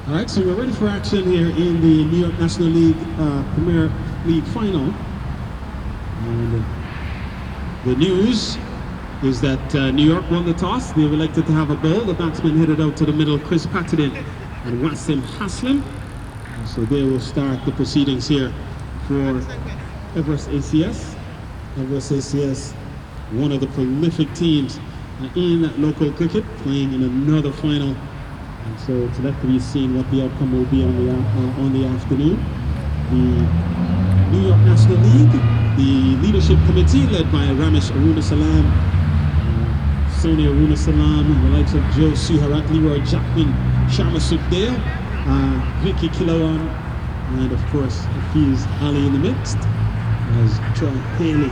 All right, so we're ready for action here in the New York National League Premier League Final. And the news is that New York won the toss. They elected to have a ball. The batsman headed out to the middle, Patadin and Wasim Haslim. So they will start the proceedings here for Everest ACS. Everest ACS, one of the prolific teams in local cricket, playing in another final. And so it's left to be seen what the outcome will be on the afternoon. The New York National League, the leadership committee led by Ramesh Arunasalam, Sonia Arunasalam, the likes of Joe Suharat, Leroy Jackman, Sharma Sukhdeo, Vicky Kilawan, and of course Hafiz Ali in the mix as Troy Haley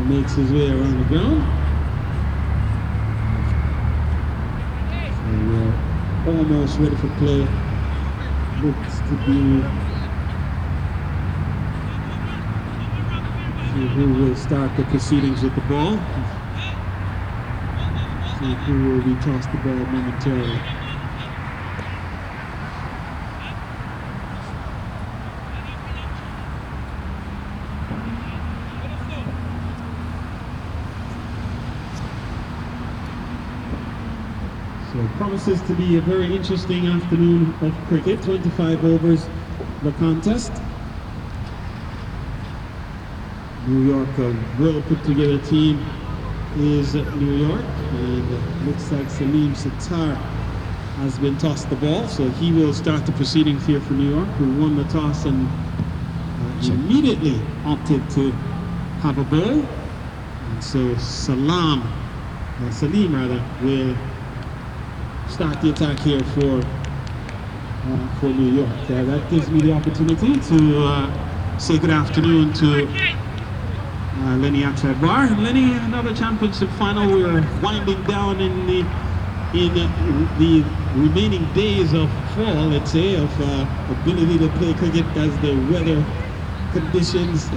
makes his way around the ground. Almost ready for play. Looks to be who will start the proceedings with the ball. See who will be tossed the ball momentarily. So it promises to be a very interesting afternoon of cricket. 25 overs the contest. New York, a well put together team is New York, and it looks like Salim Sattar has been tossed the ball, so he will start the proceedings here for New York, who won the toss and immediately opted to have a ball. And so Salim will start the attack here for New York. That gives me the opportunity to say good afternoon to Lenny Achadbar. Lenny, another championship final. We're winding down in the remaining days of fall, let's say, of ability to play cricket as the weather conditions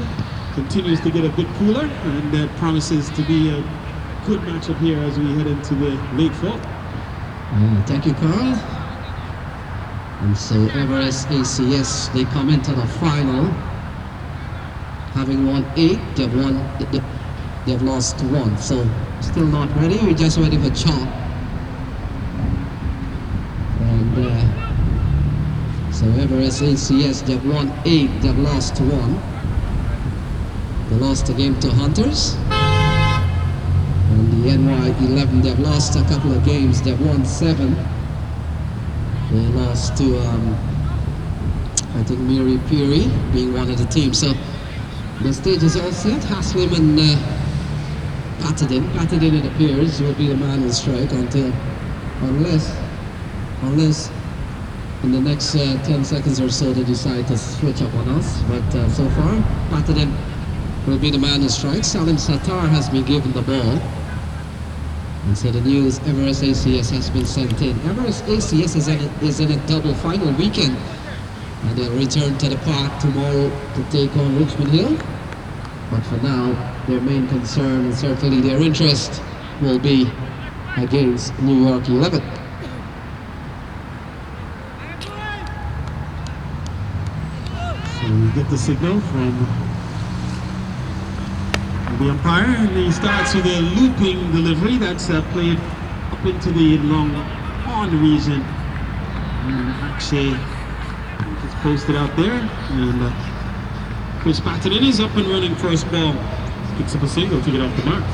continues to get a bit cooler, and that promises to be a good matchup here as we head into the late fall. Thank you, Carl. And so Everest ACS, they come into the final having won 8. They've lost 1. So still not ready. We're just ready for chop. And so Everest ACS, they've won 8. They've lost 1. They lost a game to Hunters. And the NYNCL, they've lost a couple of games. They've won 7. They lost to, I think, Mary Peary being one of the teams. So the stage is all set. Haslim and Patadin. Patadin, it appears, will be the man in strike unless in the next 10 seconds or so they decide to switch up on us. But so far, Patadin will be the man in strike. Salim Sattar has been given the ball. And so the news, Everest ACS has been sent in. Everest ACS is in a double final weekend. And they'll return to the park tomorrow to take on Richmond Hill. But for now, their main concern and certainly their interest will be against New York 11. So we get the signal from the umpire, and he starts with a looping delivery that's played up into the long on region. And Akshay is posted out there, and Chris Patadin is up and running first ball. Picks up a single to get off the mark.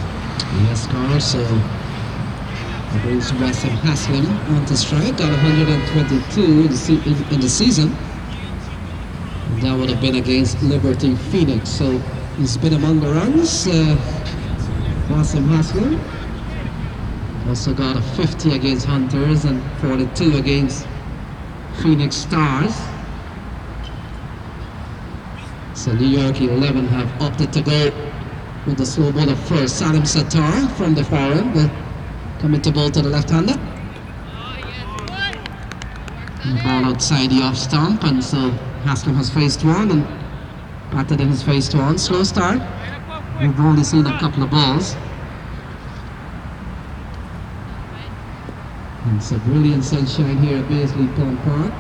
Yes, Carl, so that brings Wasim Haslim onto strike, got 122 in the season. And that would have been against Liberty Phoenix. So he's been among the runs. Wasim Haslim also got a 50 against Hunters and 42 against Phoenix Stars. So New York 11 have opted to go with the slow bowler first. Salim Sattar from the forehand will come into bowl to the left-hander. Ball outside the off stump, and so Haslim has faced one and Patadin has faced one. Slow start. We've only seen a couple of balls. And it's a brilliant sunshine here at Baisley Pond Park.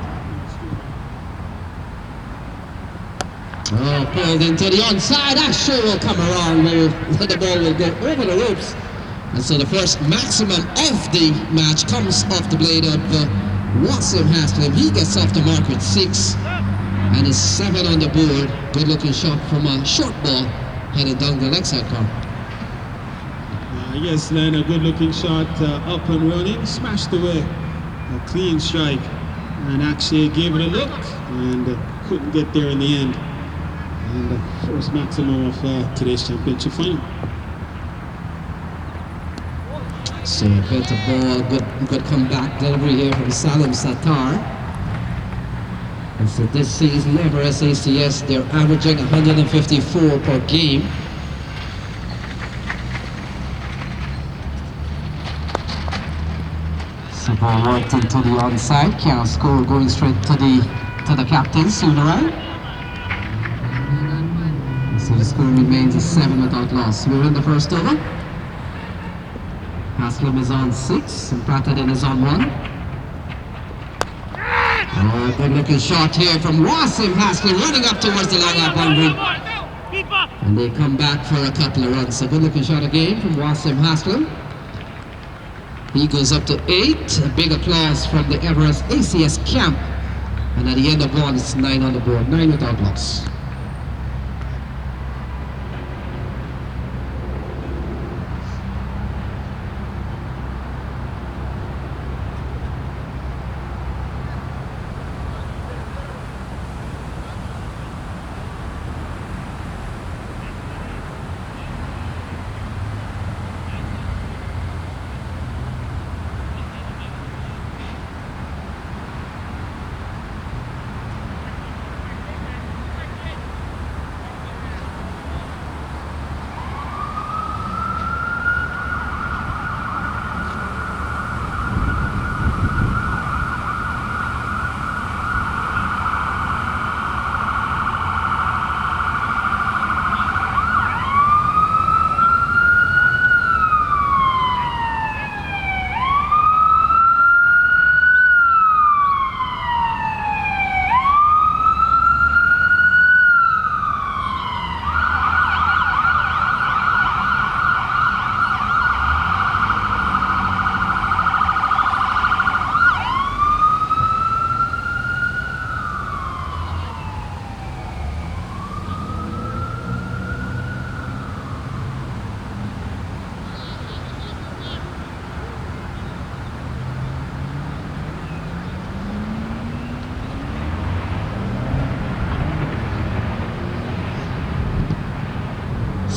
Oh, pulled into the onside. That sure will come around. The ball will go over the ropes. And so the first maximum of the match comes off the blade of Wasim Haslim. He gets off the mark with 6 and is 7 on the board. Good looking shot from a short ball headed down the leg side corner. Yes, Len, a good looking shot, up and running, smashed away, a clean strike, and actually gave it a look and couldn't get there in the end. And the first maximum of today's championship final. So a bit of ball, good comeback delivery here from Salim Sattar. And so this season, Everest ACS, they're averaging 154 per game. So ball worked into the onside, can't score, going straight to the captain, Sunarai. So the score remains a 7 without loss. We're in the first over. Haslim is on 6 and Patadin is on 1. Oh, good looking shot here from Wasim Haslim, running up towards the long out boundary. And they come back for a couple of runs. So good looking shot again from Wasim Haslim. He goes up to 8. A big applause from the Everest ACS camp. And at the end of 1, it's 9 on the board, 9 without loss.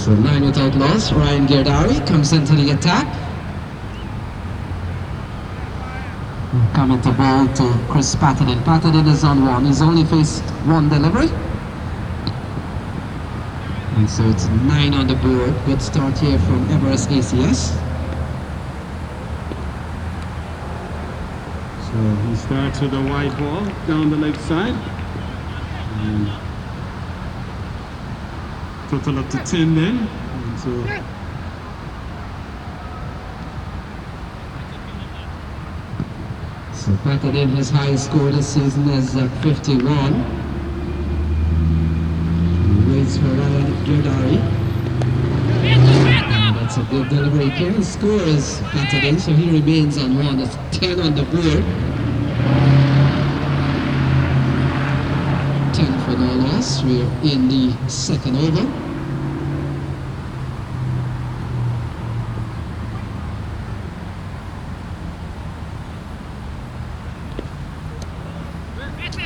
So 9 without loss. Ryan Girdari comes into the attack. Coming to ball to Chris Patadin. Patadin is on 1. He's only faced 1 delivery. And so it's 9 on the board. Good start here from Everest ACS. So he starts with a wide ball down the leg side. And total up to 10 then. And so Patadin, his highest score this season is 51. He waits for Ryan Girdari. And that's a good delivery. Can't score is Patadin, so he remains on 1. That's 10 on the board. 10 for no loss. We're in the second over.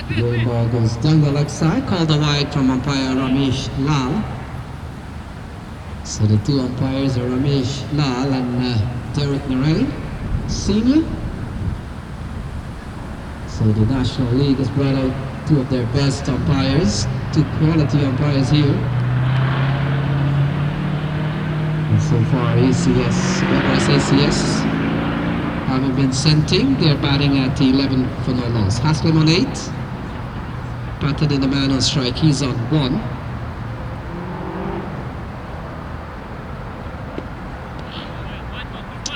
The ball goes down the left side, called a wide from umpire Ramesh Lal. So the 2 umpires are Ramesh Lal and Derek Narelli, senior. So the National League has brought out 2 of their best umpires, 2 quality umpires here. And so far Everest ACS haven't been scenting. They're batting at 11 for no loss. Haslim on 8. Patadin, the man on strike, he's on 1.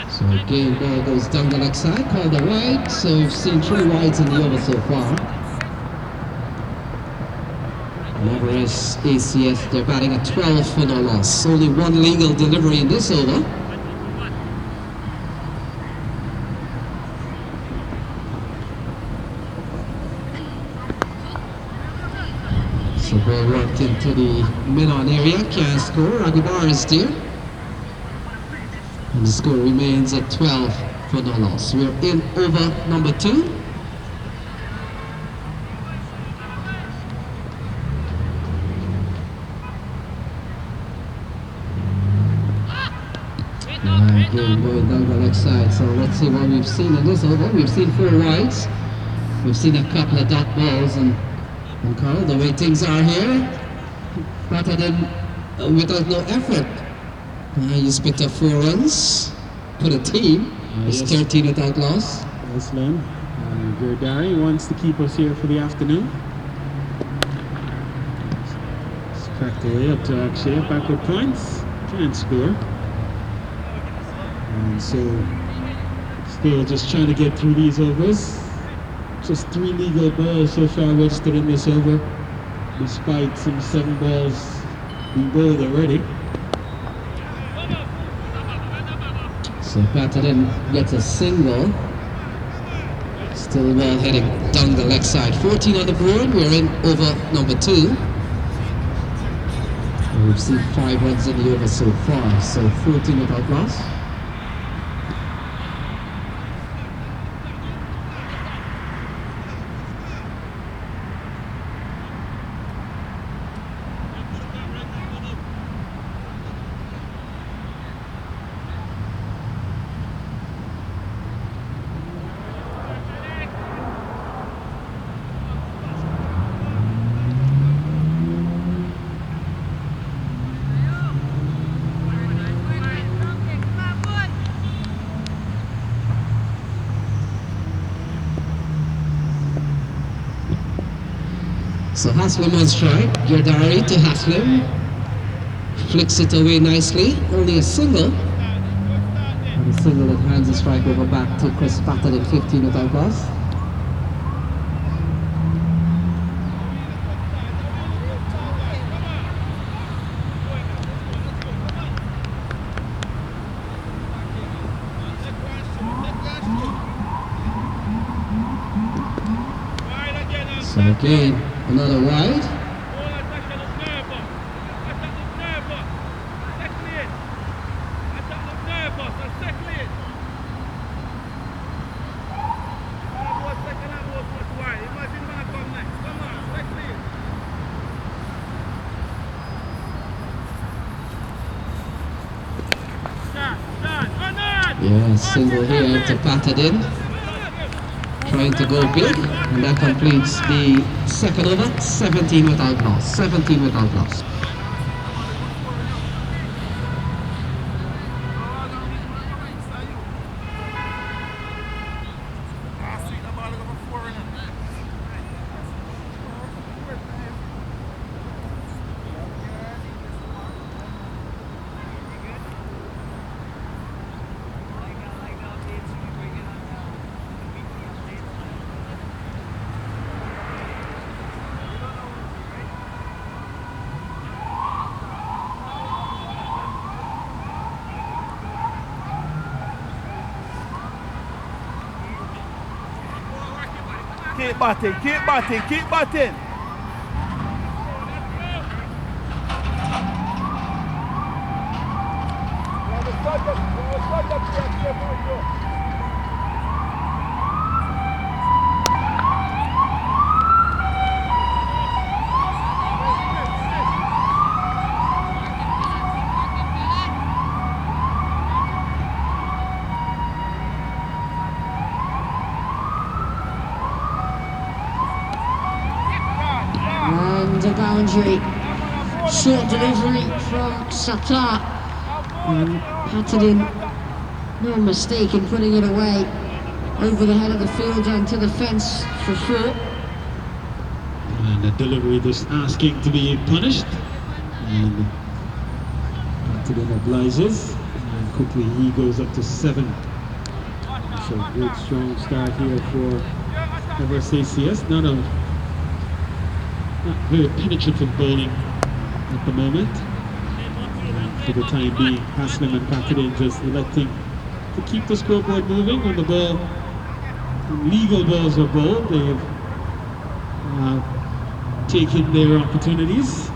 So So again, ball goes down the leg side, called a wide. So we've seen 3 wides in the over so far. Everest ACS, they're batting at 12 for no loss. Only 1 legal delivery in this over. So ball worked into the mid-on area, can't score. Aguibar is there. And the score remains at 12 for no loss. We're in over number 2. Again, going down the leg side. So let's see what we've seen in this over. We've seen 4 wides. We've seen a couple of dot balls, and Carl, the way things are here, Patadin without no effort. He's picked up 4 runs for the team. It's Yes. 13 without loss. Haslim, Gerdari wants to keep us here for the afternoon. It's cracked away up to Akshay, backward points, can't score. And so, still just trying to get through these overs. Just 3 legal balls so far registered in this over, despite some 7 balls being bowled already. So Patadin gets a single. Still ball heading down the leg side. 14 on the board. We're in over number 2. And we've seen 5 runs in the over so far. So 14 without loss. So Haslim on strike, Gerdari to Haslim, flicks it away nicely, only a single, and a single that hands the strike over back to Chris Patadin, 15 without loss. So again, another wide. Yeah, single here to Patadin. Trying to go big, and that completes the second over. 17 without loss. 17 without loss. Keep batting, keep batting, keep batting. And a boundary. Short delivery from Sattar. And Patadin, no mistake in putting it away over the head of the fielder and to the fence for 4. And the delivery just asking to be punished. And Patadin obliges. And quickly he goes up to 7. So good strong start here for Everest ACS. Not very penetrative bowling at the moment. For the time being, Haslim and Patadin just electing to keep the scoreboard moving. When the legal balls are bowled, they've taken their opportunities.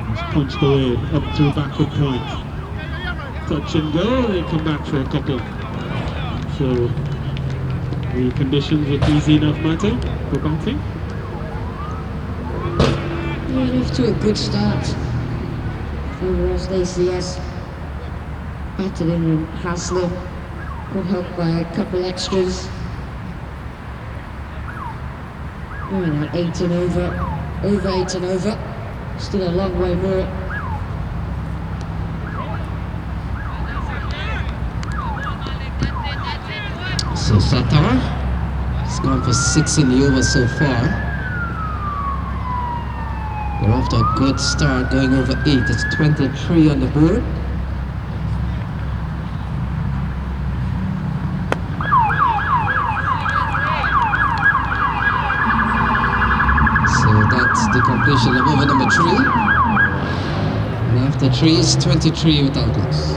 It's punched away up through backward point. Touch and go, they come back for a couple. So the conditions look easy enough matter for batting. Yeah, off to a good start for Everest ACS. Patadin and Haslim got helped by a couple extras. We're at 8 and over 8 and over. Still a long way more. So Satar has gone for 6 in the over so far. We're off to a good start, going over 8. It's 23 on the board. So that's the completion of over number 3. And after 3 is 23 without loss.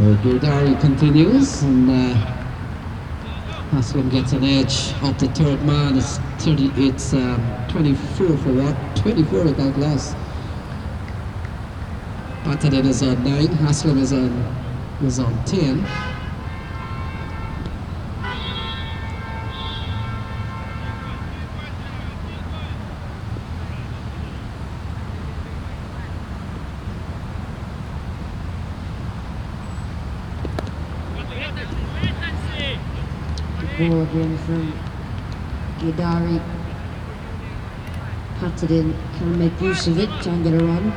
So Girdari continues, and Haslim gets an edge off the third man. It's 24 for what? 24 without loss. Patadin is on 9, Haslim is on 10. Ball again from Girdari. Patadin can make use of it, try and get a run.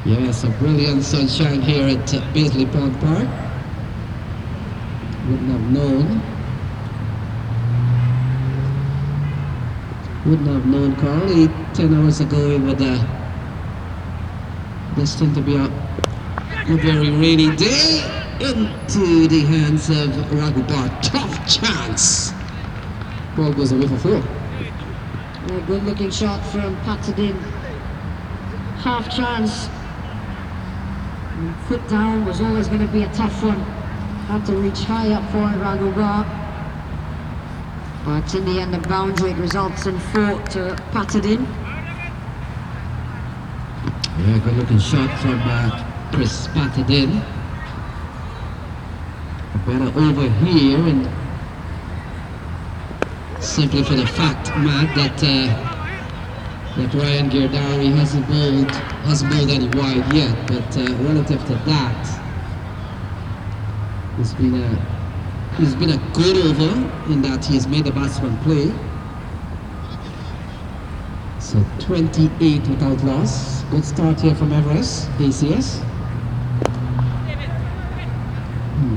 Yes, a brilliant sunshine here at Baisley Pond Park. Wouldn't have known, Carl, 10 hours ago it would destined to be a very rainy day. Into the hands of Raghubar. Tough chance. Ball goes away for 4. A good looking shot from Patadin. Half chance. And put down was always going to be a tough one. Had to reach high up for it, Raghubar. But in the end, the boundary results in 4 to Patadin. Yeah, good looking shot from Chris Patadin. Better over here, and simply for the fact, Matt, that Ryan Girdari hasn't bowled any wide yet, but relative to that, it's been a good over in that he's made the batsman play. So 28 without loss. Good start here from Everest ACS.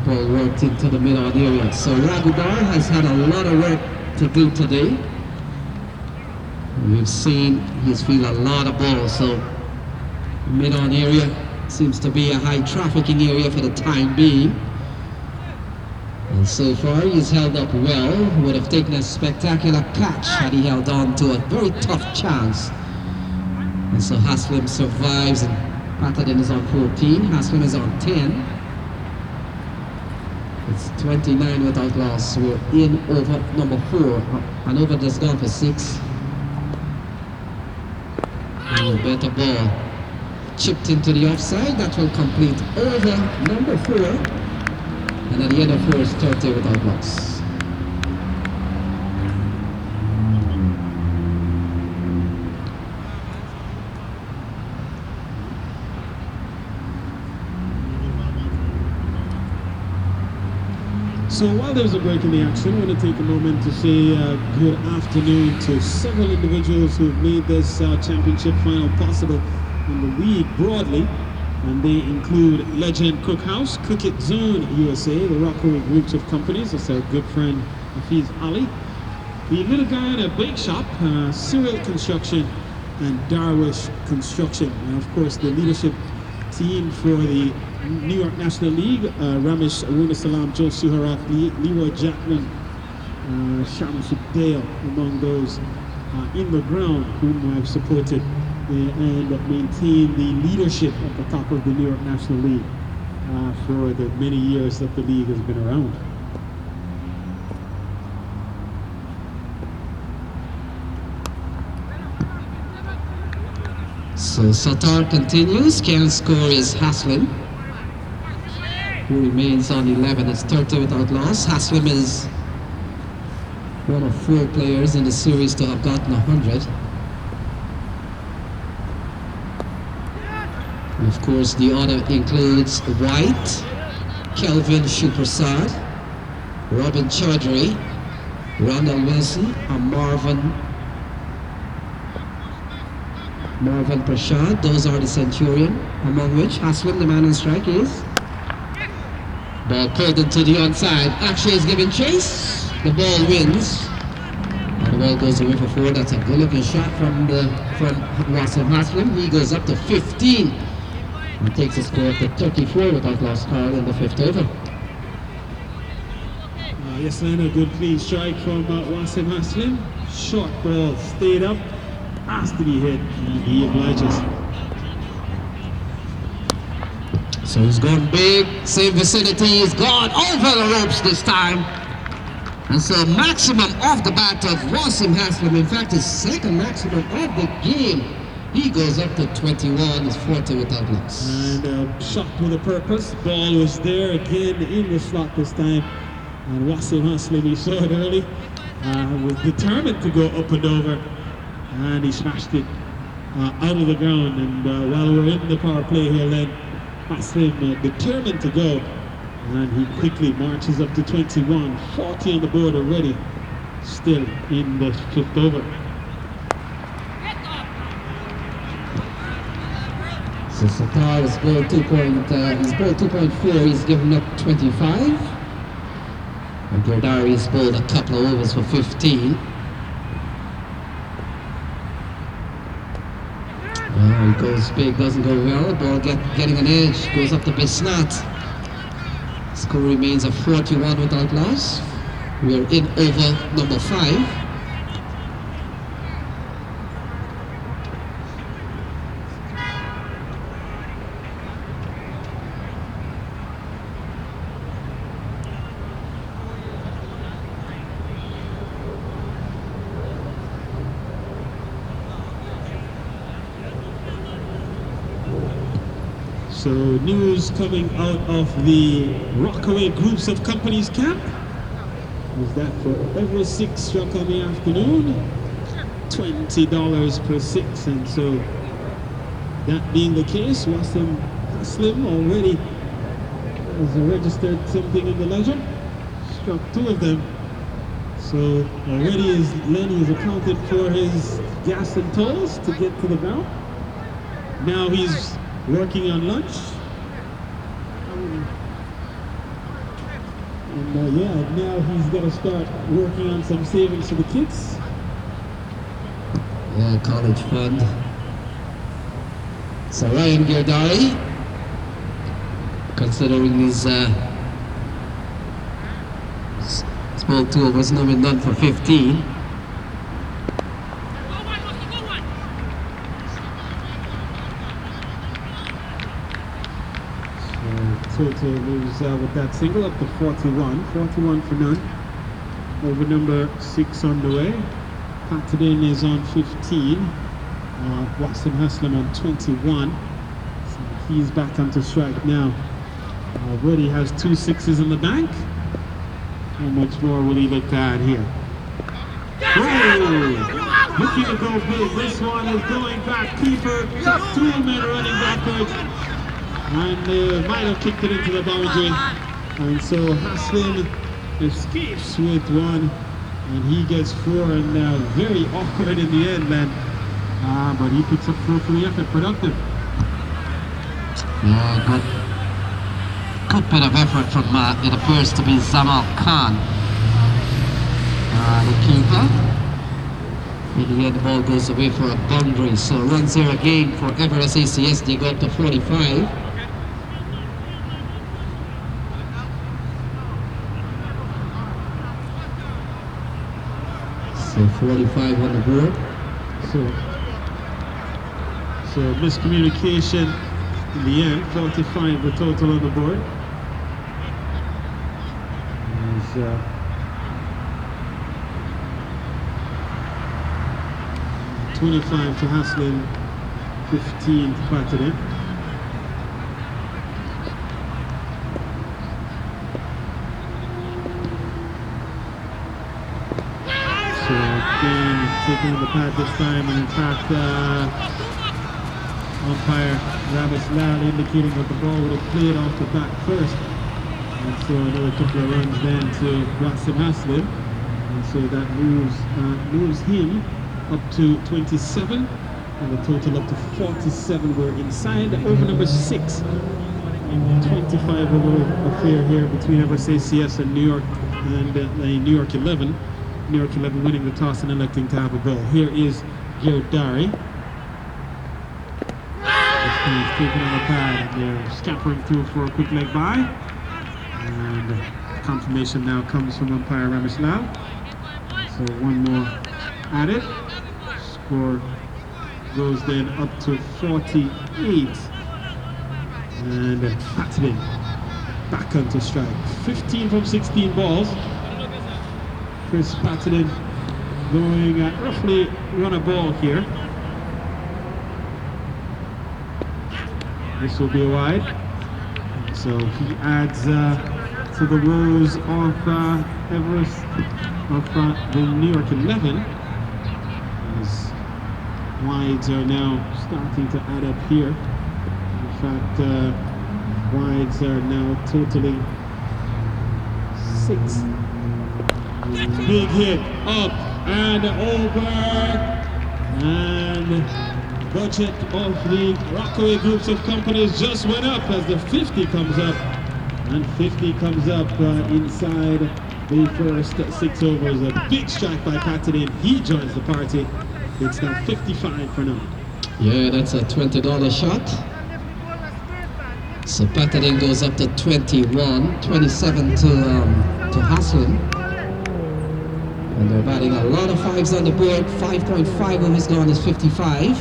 Ball worked into the mid-on area. So Raghubar has had a lot of work to do today. We've seen he's fielded a lot of balls, so mid-on area seems to be a high trafficking area for the time being. And so far he's held up well. Would have taken a spectacular catch had he held on to a very tough chance And so Haslim survives, and Patadin is on 14. Haslim is on 10. It's 29 without loss. We're in over number 4. An over just gone for 6. And a better ball chipped into the offside. That will complete over number 4. And at the end of 4 is 30 without loss. So while there's a break in the action, I want to take a moment to say good afternoon to several individuals who've made this championship final possible in the league broadly. And they include Legend Cookhouse, Cook It Zone USA, the Rockaway groups of companies. That's our good friend Hafiz Ali. The Little Guyana Bake Shop, Cyril Construction, and Darwish Construction. And of course, the leadership team for the New York National League, Ramesh Arunasalam, Joe Suharat, Leroy Jackman, Shamsu Dale, among those in the ground whom have supported and maintained the leadership at the top of the New York National League for the many years that the league has been around. So Satar continues. Can't score is Haslim, who remains on 11. It's 30 without loss. Haslim is one of 4 players in the series to have gotten 100. And of course, the order includes White, Kelvin Shuprasad, Robin Chaudhry, Randall Wilson, and Marvin Prashad. Those are the Centurion, among which Haslim, the man on strike, is. Ball pulled into the onside. Akshay is giving chase. The ball wins. And the ball goes away for 4. That's a good looking shot from Wasim Haslim. He goes up to 15 and takes a score up to 34 without loss call in the 5th over. Yes, and a good clean strike from Wasim Haslim. Short ball, stayed up, asked to be hit, and he obliges. So he's gone big, same vicinity, he's gone over the ropes this time. And so maximum off the bat of Wasim Haslim, in fact his second maximum of the game. He goes up to 21, is 40 without loss. And shot with a purpose, ball was there again in the slot this time. And Wasim Haslim, we saw it early, was determined to go up and over. And he smashed it out of the ground. And while we're in the power play here, then Haslim determined to go, and he quickly marches up to 21, 40 on the board already, still in the 5th over. So Satar is ball 2.4, he's given up 25. And Gerdari has bowled a couple of overs for 15. Oh, he goes big, doesn't go well. Ball getting an edge, goes up the Bisnat. Score remains at 41 without loss. We are in over number 5. So news coming out of the Rockaway Groups of Companies camp is that for every 6 struck on the afternoon, $20 per 6. And so that being the case, Wasim Haslim already has registered something in the ledger, struck 2 of them. So already Lenny has accounted for his gas and tolls to get to the ground. Now he's working on lunch. And now he's got to start working on some savings for the kids. Yeah, college fund. So Ryan Gerdari, considering his small 2 overs, now been done for 15. total moves with that single up to 41. 41 for none. Over number 6 on the way. Patadin is on 15. Wasim Haslim on 21. So he's back onto strike now. Woody has 2 6s in the bank. How much more will he look to add here? Oh! Looking to go big. This one is going back. Keeper, 2 men running backwards. And might have kicked it into the boundary. And so Haslim escapes with 1. And he gets 4, and very awkward in the end, man. But he picks up 4 for the effort. Productive. Yeah, good bit of effort from, it appears to be Zamal Khan, the keeper. In the end, the ball goes away for a boundary. So runs here again for Everest ACS. They go up to 45. So 45 on the board. So miscommunication in the end. 45 the total on the board. 25 to Haslim, 15 to Patadin. So again, taking on the pad this time, and in fact, umpire Baisley indicating that the ball would have played off the back first. And so another couple of runs then to Wasim Haslim. And so that moves him up to 27, and the total up to 47. We're inside over number 6. 25 a little affair here between Everest ACS and New York, and New York 11. New York 11 winning the toss and electing to have a ball. Here is Gerdari. He's taking on the pad, and they're scampering through for a quick leg by. And confirmation now comes from umpire Ramislal. So 1 more added. Score goes then up to 48. And Patadin back onto strike. 15 from 16 balls. Chris Patadin going at roughly run a ball here. This will be a wide. So he adds to the woes of Everest, of the New York 11. As wides are now starting to add up here. In fact, wides are now totaling 6. Big hit, up and over. And budget of the Rockaway groups of companies just went up as the 50 comes up. And 50 comes up inside the first 6 overs. A big strike by Patadin. He joins the party. It's now 55 for now. Yeah, that's a $20 shot. So Patadin goes up to 21, 27 to Haslim. And they're batting a lot of 5s on the board. 5.5 of his gone is 55.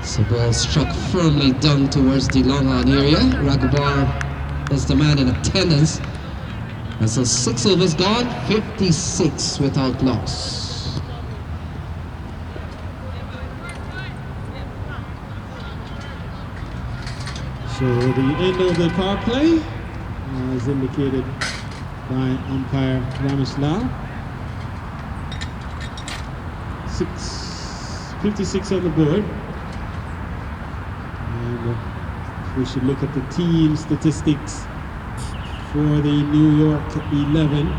So ball struck firmly down towards the long on area. Raghubar is the man in attendance. And so 6 overs gone, 56 without loss. So the end of the power play is indicated by umpire Ramislal. 56 on the board. And we should look at the team statistics for the New York 11.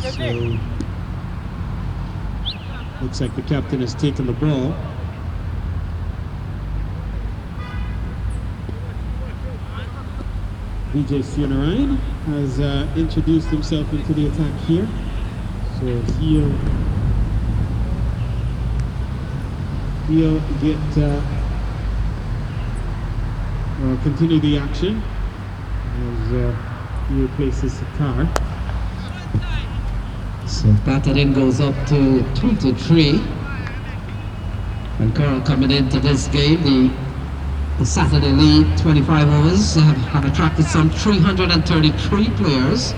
So, looks like the captain has taken the ball. VJ Sionerine has introduced himself into the attack here. So he'll get continue the action as he replaces Satar. So Patadin goes up to 2-3. And Carl coming into this game, the Saturday League 25 overs have attracted some 333 players.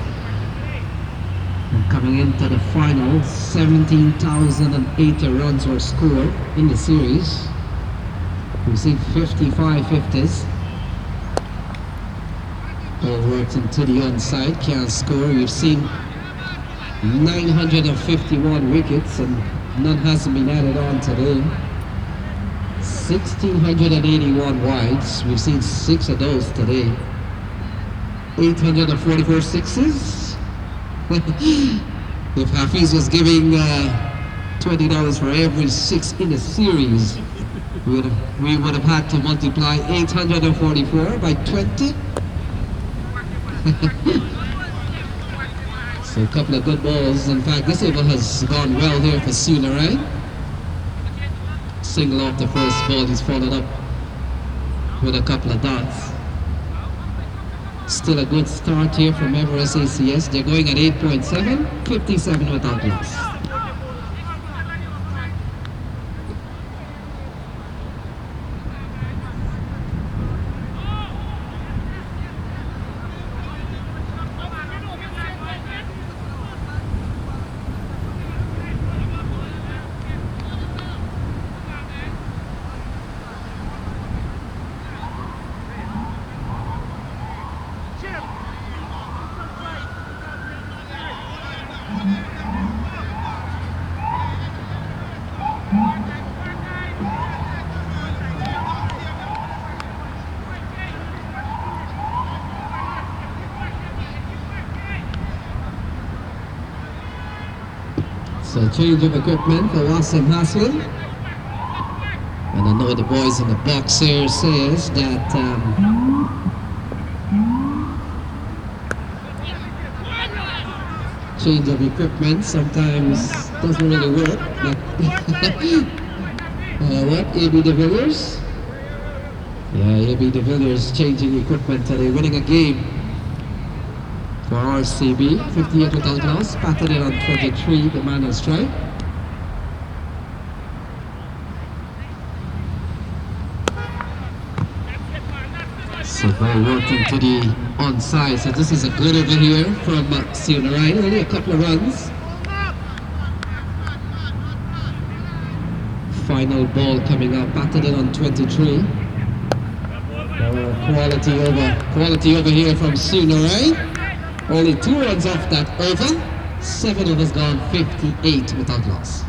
And coming into the final, 17,080 runs were scored in the series. We've seen 55 50s. Ball worked into the onside, can't score. We've seen 951 wickets and none hasn't been added on today. 1,681 wides, we've seen 6 of those today. 844 sixes. If Hafiz was giving $20 for every 6 in the series, we would have had to multiply 844 by 20. So a couple of good balls. In fact, this over has gone well here for Sionerine. Single off the first ball, he's followed up with a couple of dots. Still a good start here from Everest ACS. They're going at 8.7, 57 without loss. So change of equipment for Wasim Haslim. And I know the boys in the box here says that change of equipment sometimes doesn't really work. But what? AB de Villiers? Yeah, AB de Villiers changing equipment today, winning a game for RCB, 58 without loss. Patadin on 23, the man on strike. So ball working to the onside. So this is a good over here from Sionerine, only a couple of runs. Final ball coming up. Patadin on 23. Quality over here from Sionerine. Only 2 runs off that over. 7 overs gone, 58 without loss.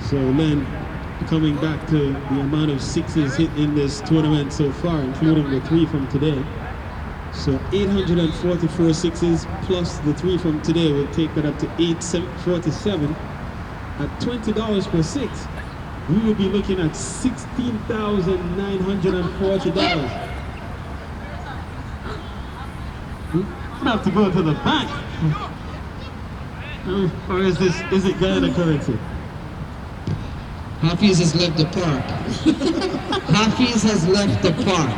So then, coming back to the amount of sixes hit in this tournament so far, including the 3 from today. So 844 sixes plus the 3 from today will take that up to 847. At $20 per 6, we will be looking at $16,940. We have to go to the bank. Or is it Ghana currency? Hafiz has left the park. Hafiz has left the park.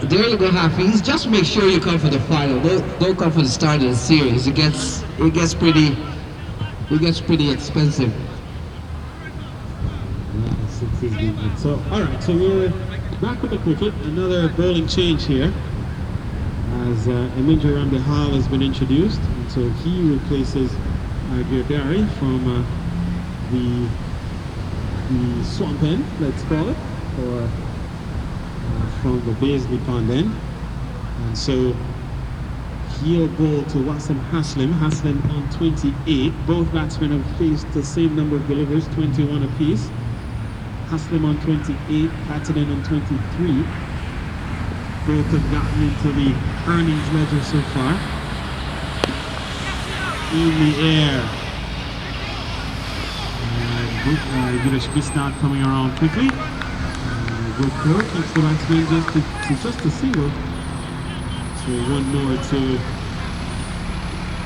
There you go, Hafiz. Just make sure you come for the final. Don't come for the start of the series. It gets pretty expensive. So all right, so we're back with the cricket. Another bowling change here, as Eminger Ramdehal has been introduced, and so he replaces Girdari from the swamp end, let's call it, or from the Baisley pond end. And so field goal to Wasim Haslim. Haslim on 28. Both batsmen have faced the same number of deliveries, 21 apiece. Haslim on 28, Patadin on 23. Both have gotten into the earnings ledger so far. In the air. Yiddish Bisnat coming around quickly. Good throw, keeps the batsman just a single. So one more to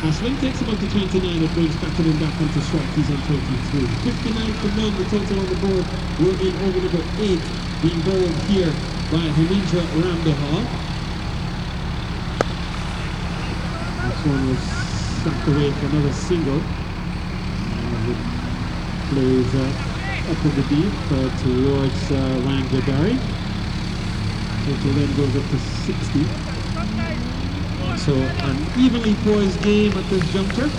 Haslim, takes him up to 29, it brings Patadin back onto strike, he's on 23. 59 for none, the total on the board. We're in over number 8, being bowled here by Hamindra Ramdehal. This one was sacked away for another single. Plays up in the deep towards Ryan Gadari. Total then goes up to 60. So an evenly poised game at this juncture.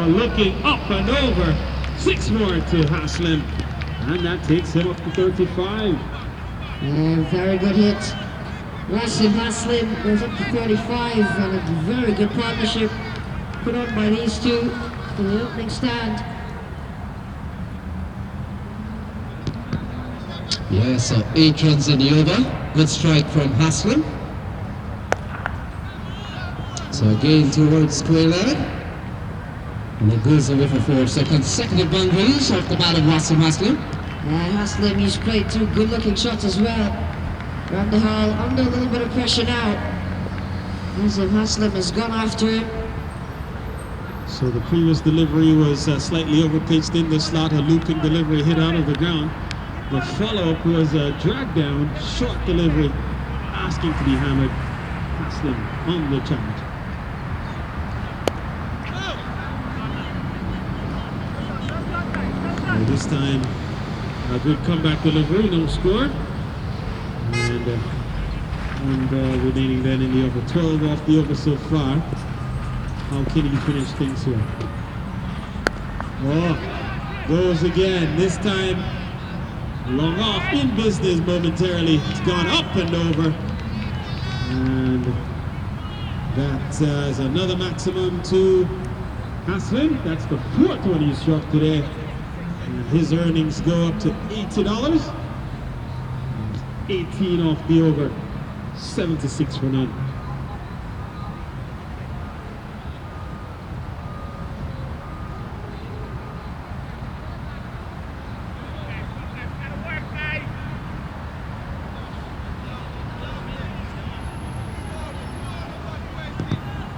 Looking up and over. 6 more to Haslim. And that takes him up to 35. Very good hit. Wasim Haslim goes up to 35, and a very good partnership put on by these two in the opening stand. Yeah, so 8 runs in the over. Good strike from Haslim. So again towards square leg. And it goes away for 4. So consecutive boundaries off the bat of Wasim Haslim. Haslim, he's played 2 good-looking shots as well. Ramdehal under a little bit of pressure now. Wasim Haslim has gone after him. So the previous delivery was slightly overpitched in the slot, a looping delivery hit out of the ground. The follow-up was a drag down, short delivery, asking to be hammered. Haslim on the challenge. So this time, a good comeback delivery, no score. And remaining then in the over. 12 off the over so far. How can he finish things here? Oh, goes again. This time, long off in business momentarily. It's gone up and over. And that is another maximum to Haslim. That's the 4th one he's struck today. And his earnings go up to $80. 18 off the over. 76 for none.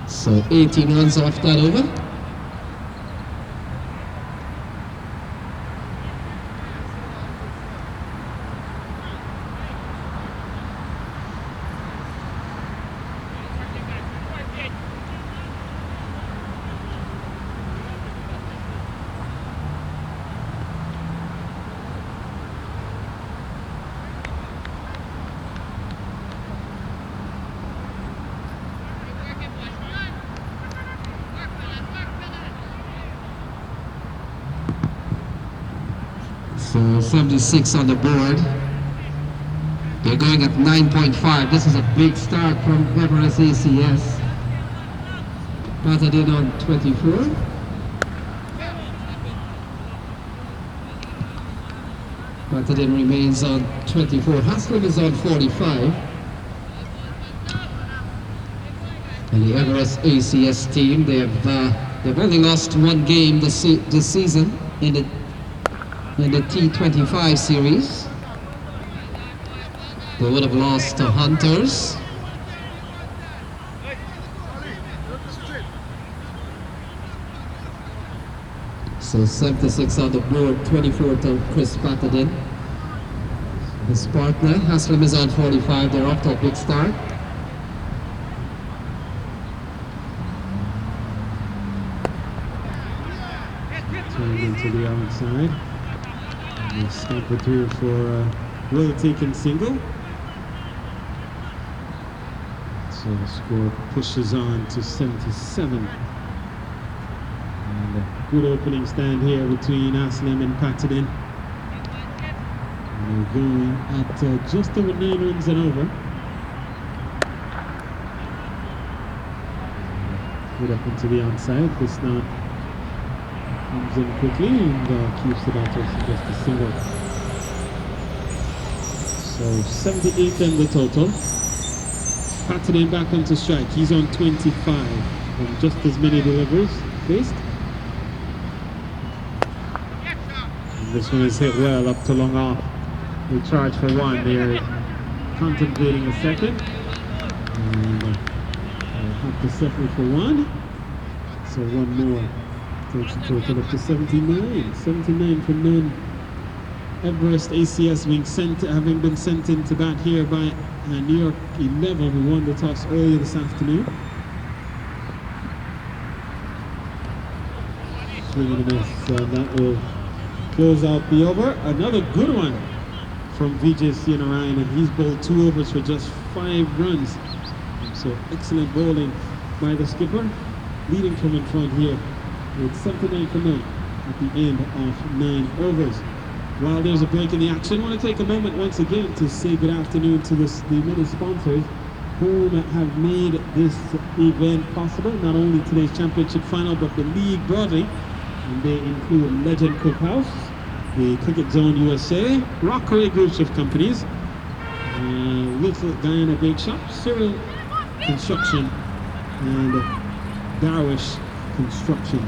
So 18 runs off that over. So 76 on the board. They're going at 9.5. This is a big start from Everest ACS. Patadin on 24. Patadin remains on 24. Haslim is on 45. And the Everest ACS team, they've only lost 1 game this season in the T25 series. They would have lost to Hunters. So 76 on the board, 24 to Chris Patadin. His partner, Haslim, is on 45. They're off to a big start. Turn into the outside. And they scamper through for a well-taken single. So the score pushes on to 77. And a good opening stand here between Haslim and Patadin. We're going at just over 9 runs and over. Put up into the onside. This now comes in quickly and keeps it out to just a single. So 78 then the total. Patadin back onto strike. He's on 25 and just as many deliveries faced. And this one is hit well up to long off. They charge for one. They're contemplating a second. And have to settle for one. So one more takes the total up to 79. 79 for none. Everest ACS having been sent into bat here by New York 11, who won the toss earlier this afternoon. Swing and a miss, and that will close out the over. Another good one from Vijay Narayan, and he's bowled 2 overs for just 5 runs. So excellent bowling by the skipper, leading from in front here with 79 for none at the end of 9 overs. While there's a break in the action, I want to take a moment once again to say good afternoon to the many sponsors who have made this event possible, not only today's championship final, but the league broadly. And they include Legend Cookhouse, the Cricket Zone USA, Rockaway Groups of Companies, Little Guyana Bake Shop, Cyril Construction, and Darwish Construction.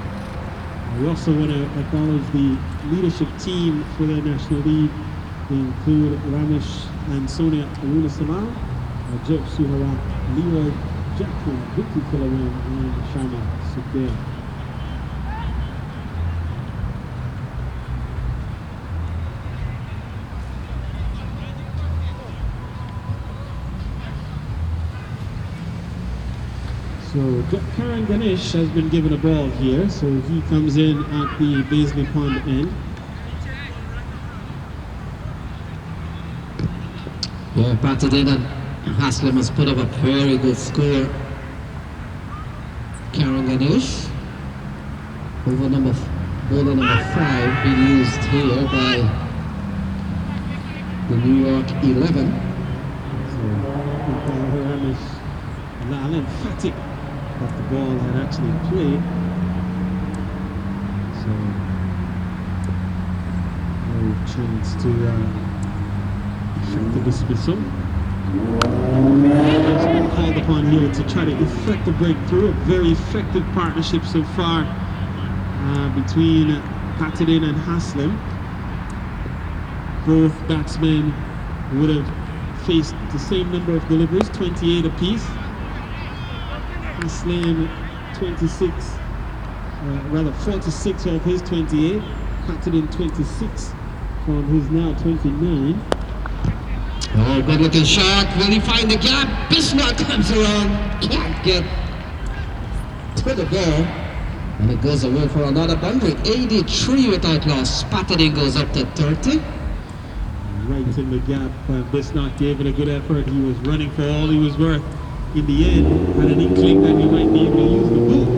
We also want to acknowledge the leadership team for the National League. They include Ramesh and Sonia Aruna Samal, Jeb Suhara, Leroy Jackson, Vicky Kilawan, and Sharma Sukhdev. So Karen Ganesh has been given a ball here, so he comes in at the Baisley Pond end. Yeah, Patadin and Haslim has put up a very good score. Karen Ganesh, bowler number 5, being used here by the New York 11. So Lal emphatic that the ball had actually played. So no chance to effect the dismissal. It's called upon here to try to effect a breakthrough. A very effective partnership so far between Patadin and Haslim. Both batsmen would have faced the same number of deliveries, 28 apiece. Haslim 46 of his 28, Patadin 26 from his now 29. Oh, good looking shot. Will he find the gap? Bismarck comes around, can't get to the ball, and it goes away for another boundary. 83 without loss. Patadin goes up to 30. Right in the gap. Bismarck gave it a good effort. He was running for all he was worth. In the end, had an inkling that he might be able to use the boot. In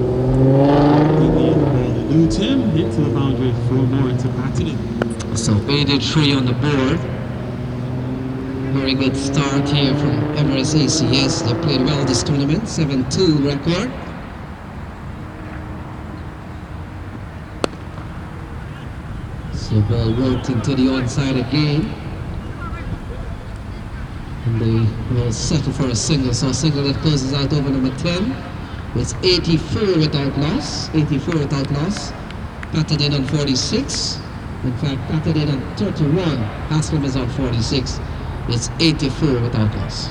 the end, the ball eludes him into the boundary for more to Patadin. So 83 on the board. Very good start here from Everest ACS. They played well this tournament, 7-2 record. So ball worked into the onside again. And they will settle for a single. So a single that closes out over number 10. It's 84 without loss. 84 without loss. Patadin on 46. In fact, Patadin on 31. Haslim is on 46. It's 84 without loss.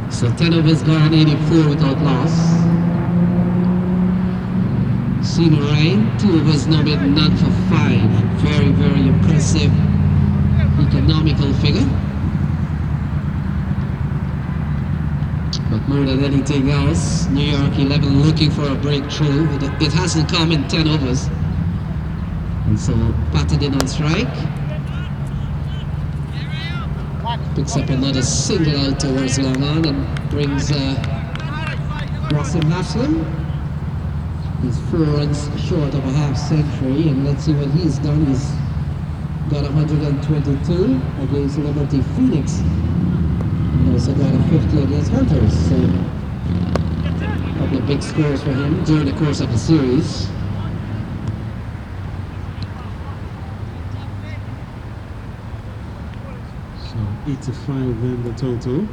So 10 overs gone, 84 without loss. Senior Ryan, 2 overs no bid, none for 5. Very, very impressive economical figure. But more than anything else, New York 11 looking for a breakthrough. It hasn't come in 10 overs. And so Patadin on strike. Picks up another single out towards long on and brings Wasim Haslim. He's 4 runs short of a half century, and let's see what he's done. He's got 122 against Liberty Phoenix. He also got a 50 against Hunters, so a couple of big scores for him during the course of the series. So 85 then the total.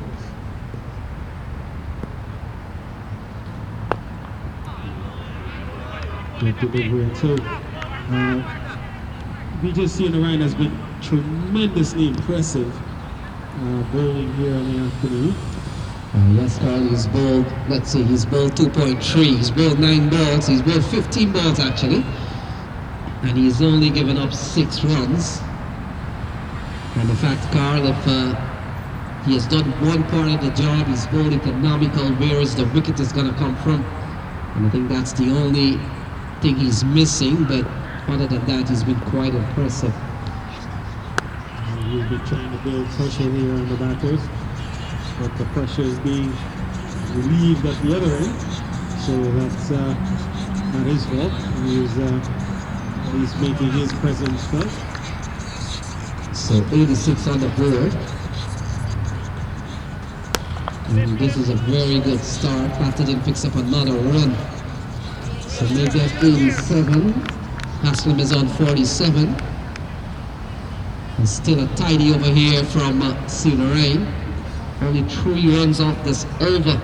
Good delivery. So BJC on the Ryan has been tremendously impressive bowling here in the afternoon. Yes, Carl, he's bowled, let's see, he's bowled 2.3, he's bowled 9 balls, he's bowled 15 balls actually, and he's only given up 6 runs. And the fact, Carl, if he has done one part of the job, he's bowled economical, where is the wicket is going to come from? And I think that's the only thing he's missing, but other than that, he's been quite impressive. He'll be trying to build pressure here on the batters, but the pressure is being relieved at the other end, so that's not his fault. He's making his presence felt. So 86 on the board. And this is a very good start. Patadin picks up another run. So make that 87. Haslim is on 47. And still a tidy over here from Sinarain. Only 3 runs off this over.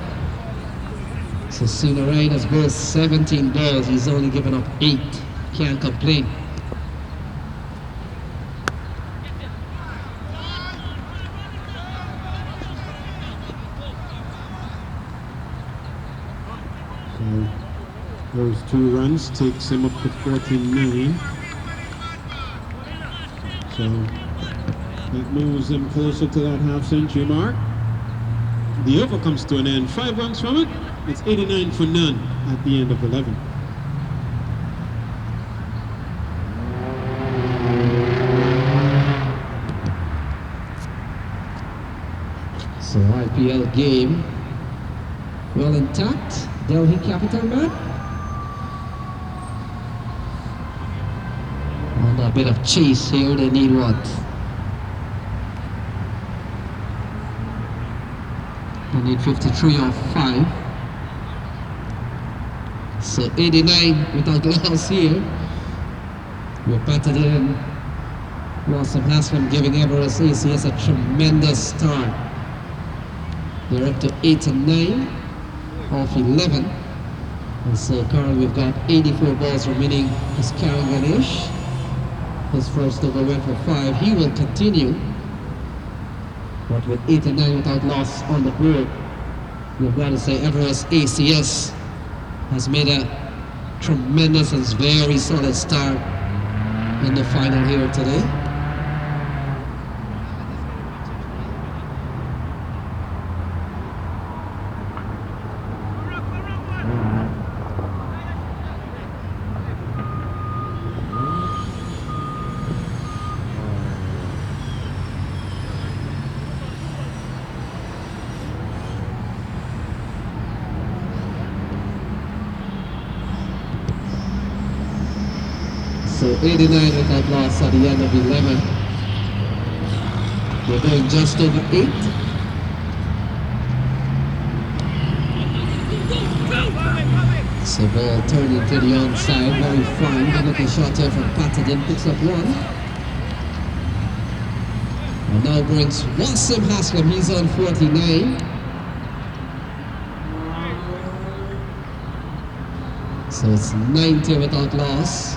So Sinarain has bowled 17 balls. He's only given up 8. Can't complain. So those 2 runs takes him up to 49. So that moves him closer to that half-century mark. The over comes to an end. 5 runs from it. It's 89 for none at the end of 11. So IPL game well intact. Delhi Capital man. On a bit of chase here, they need what? They need 53 off 5. So 89 without loss here. With Patadin, Wasim Haslim giving Everest ACS a tremendous start. They're up to 8 and 9 off 11. And so Carl, we've got 84 balls remaining. Is Karen Ganesh. His first over went for 5. He will continue. But with 8 and 9 without loss on the board, we've got to say Everest ACS has made a tremendous and very solid start in the final here today. So 89 without loss at the end of 11. We're going just over 8. So ball turning to the onside, very fine. Good looking shot here from Patadin, picks up 1. And now brings Wasim Haslim, he's on 49. So it's 90 without loss.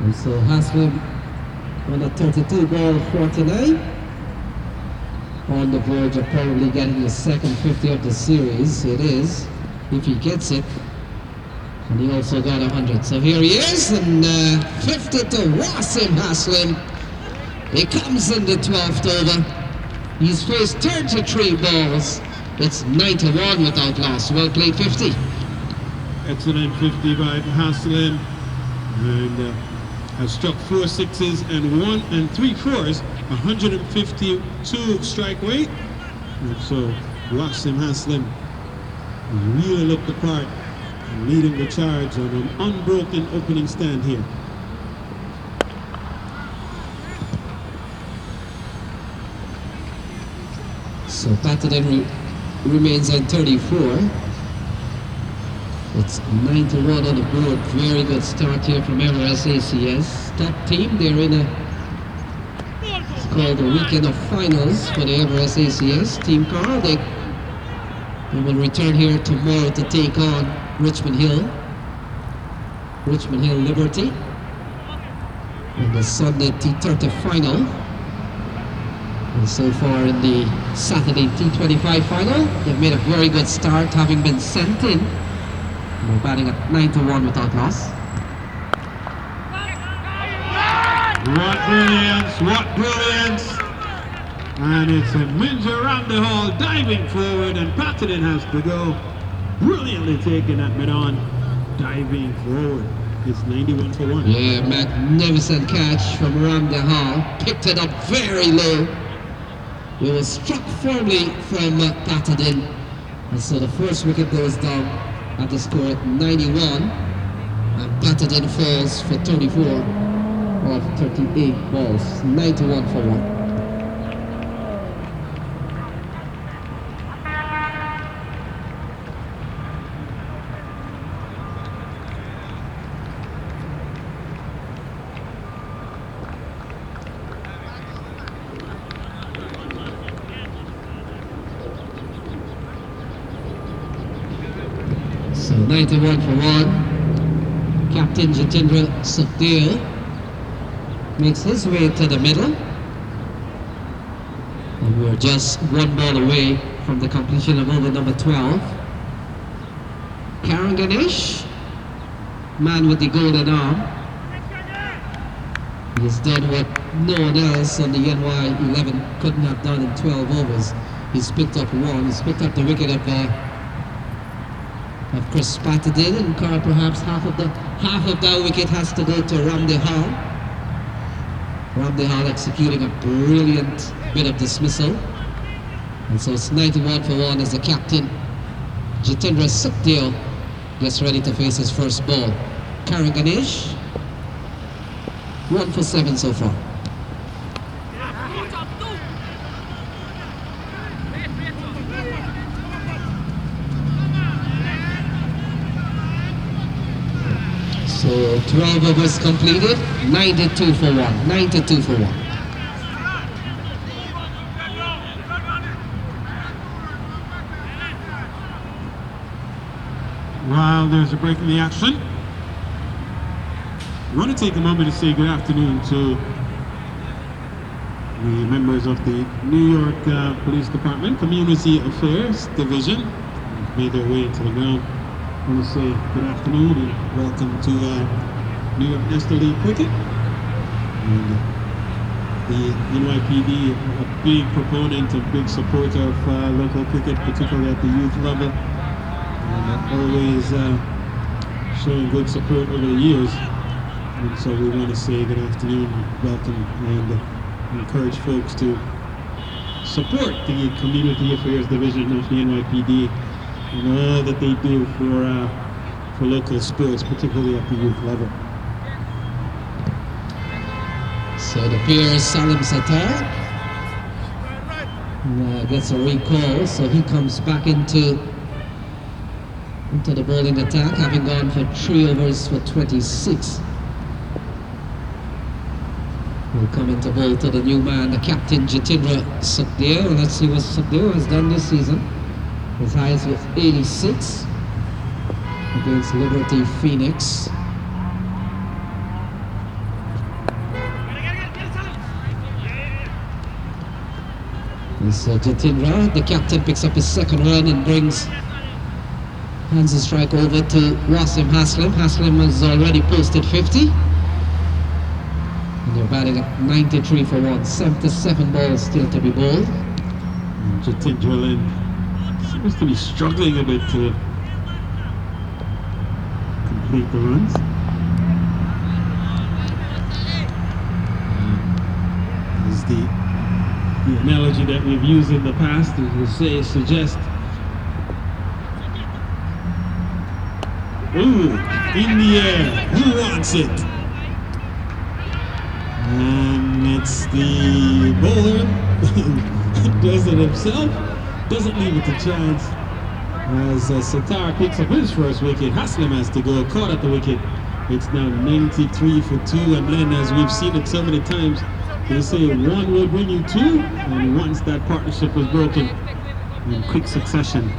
And so Haslim on a 32 ball 49. On the verge of probably getting the second 50 of the series. It is, if he gets it. And he also got 100. So here he is, and 50 to Wasim Haslim. He comes in the 12th over. He's faced 33 balls. It's 91 without loss. Well played, 50. Excellent 50 by Haslim. And has struck 4 sixes and 1 and 3 fours. 152 strike rate. And so Wasim Haslim really looked the part, leading the charge on an unbroken opening stand here. So Patadin remains on 34. It's 91 on the board. Very good start here from Everest ACS. Top team. They're in it's called the weekend of finals for the Everest ACS team car. They will return here tomorrow to take on Richmond Hill Liberty in the Sunday T30 final. And so far in the Saturday T25 final, they've made a very good start, having been sent in. They're batting at 9-1 without loss. What brilliance, what brilliance! And it's a Minja around the hall, diving forward, and Patadin has to go. Brilliantly taking that mid-on, diving forward. It's 91 for 1. Yeah, magnificent catch from Ramda Hall. Picked it up very low. It was struck firmly from Patadin. And so the first wicket goes down at the score at 91. And Patadin falls for 34 of 38 balls. 91 for 1. So 91 for 1. Captain Jitendra Sukhdev makes his way to the middle. And we're just 1 ball away from the completion of over number 12. Karan Ganesh, man with the golden arm. He's done what no one else on the NY11 couldn't have done in 12 overs. He's picked up 1. He's picked up the wicket of Chris Patadin, and perhaps half of that wicket has to go to Ramde Hall. Ramde Hall executing a brilliant bit of dismissal. And so it's 91 for 1 as the captain, Jitendra Sukhdev, gets ready to face his first ball. Karan Ganesh, 1 for 7 so far. So 12 overs completed, 92 for 1, 92 for 1. While there's a break in the action, I want to take a moment to say good afternoon to the members of the New York Police Department Community Affairs Division who've made their way into the ground. I want to say good afternoon and welcome to New York National League Cricket. And the NYPD, a big proponent and big supporter of local cricket, particularly at the youth level, and always showing good support over the years. And so we want to say good afternoon, welcome, and encourage folks to support the Community Affairs Division of the NYPD and all that they do for local sports, particularly at the youth level. So it appears Salim Sattar gets a recall, so he comes back into the bowling attack, having gone for 3 overs for 26. We'll come into bowl to the new man, the captain Jitendra Sukhdev. Let's see what Sukhdev has done this season. His highest was 86 against Liberty Phoenix. And so Jatindra, the captain, picks up his second run and hands the strike over to Wasim Haslim. Haslim has already posted 50. And they're batting at 93 for 1. 77 balls still to be bowled. Jatindra seems to be struggling a bit to complete the runs. As the analogy that we've used in the past suggests. Ooh, in the air, who wants it? And it's the bowler who does it himself, doesn't leave it to chance. As Sattar picks up his first wicket, Haslim has to go, caught at the wicket. It's now 93 for 2, and then as we've seen it so many times, they say one will bring you two, and once that partnership was broken in quick succession,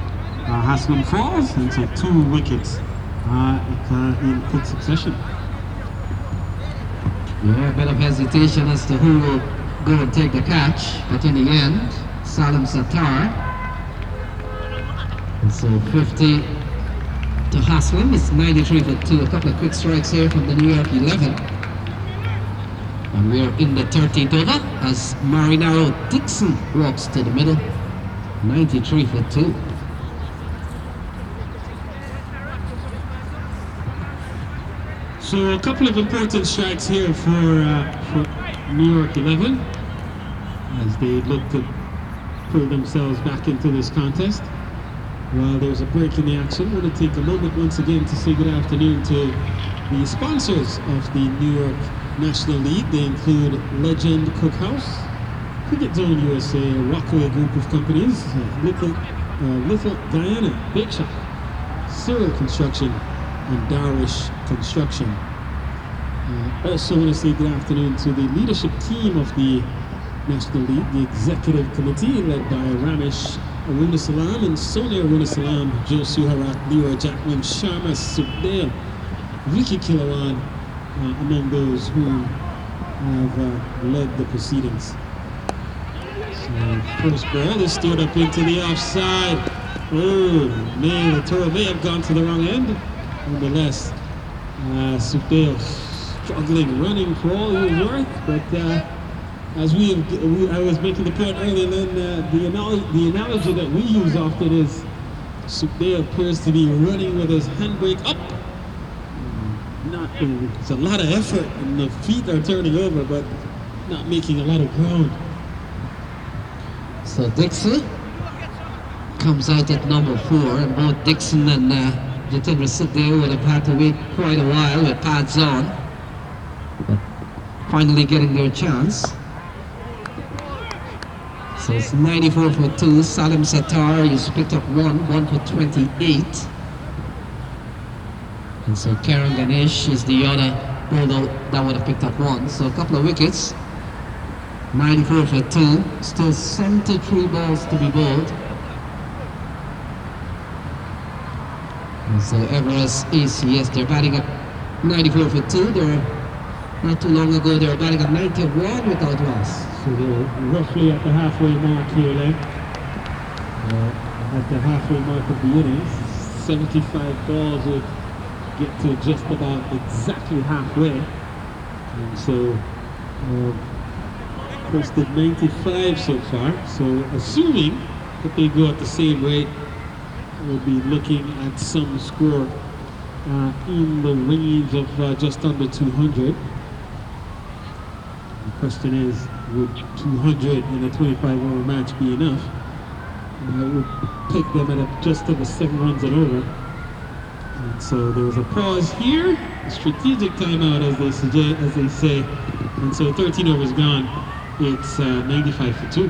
Haslim falls, and so 2 wickets in quick succession. Yeah, a bit of hesitation as to who will go and take the catch, but in the end, Salim Sattar. And so 50 to Haslim. It's 93 for 2. A couple of quick strikes here from the New York 11. And we're in the 13th over as Marinaro Dixon walks to the middle. 93 for 2. So a couple of important strikes here for New York 11 as they look to pull themselves back into this contest. While there's a break in the action, I want to take a moment once again to say good afternoon to the sponsors of the New York National League. They include Legend Cookhouse, Cricket Zone USA, a Rockaway group of companies, Little Diana Bake Shop, Cyril Construction, and Darwish Construction. Also want to say good afternoon to the leadership team of the National League, the executive committee led by Ramesh Arunasalam and Sonia Arunasalam, Joe Suharat, Leroy Jackman, Sharma Subdale, Vicky Kilawan, among those who have led the proceedings. So first ball is steered up into the offside. Oh man, the throw may have gone to the wrong end. Nonetheless, Subdale struggling, running for all he was worth, but as I was making the point earlier, then the analogy that we use often is Subdale appears to be running with his handbrake up. It's a lot of effort, and the feet are turning over, but not making a lot of ground. So Dixon comes out at number 4, and both Dixon and Jatindra Subdale would have had to wait quite a while with pads on, but finally getting their chance. So it's 94 for 2. Salim Sattar, he's picked up 1 for 28. And so Karan Ganesh is the other bowler that would have picked up 1. So a couple of wickets. 94 for 2. Still 73 balls to be bowled. And so Everest ACS, they're batting at 94 for 2. Not too long ago, they were batting at 91 without loss. So they're roughly at the halfway mark here then. At the halfway mark of the innings. 75 balls would get to just about exactly halfway. And so posted 95 so far. So assuming that they go at the same rate, we'll be looking at some score in the range of just under 200. The question is, would 200 in a 25-over match be enough? I would pick them at just over 7 runs and over. And so there was a pause here, a strategic timeout as they say. And so 13 overs gone. It's 95 for 2.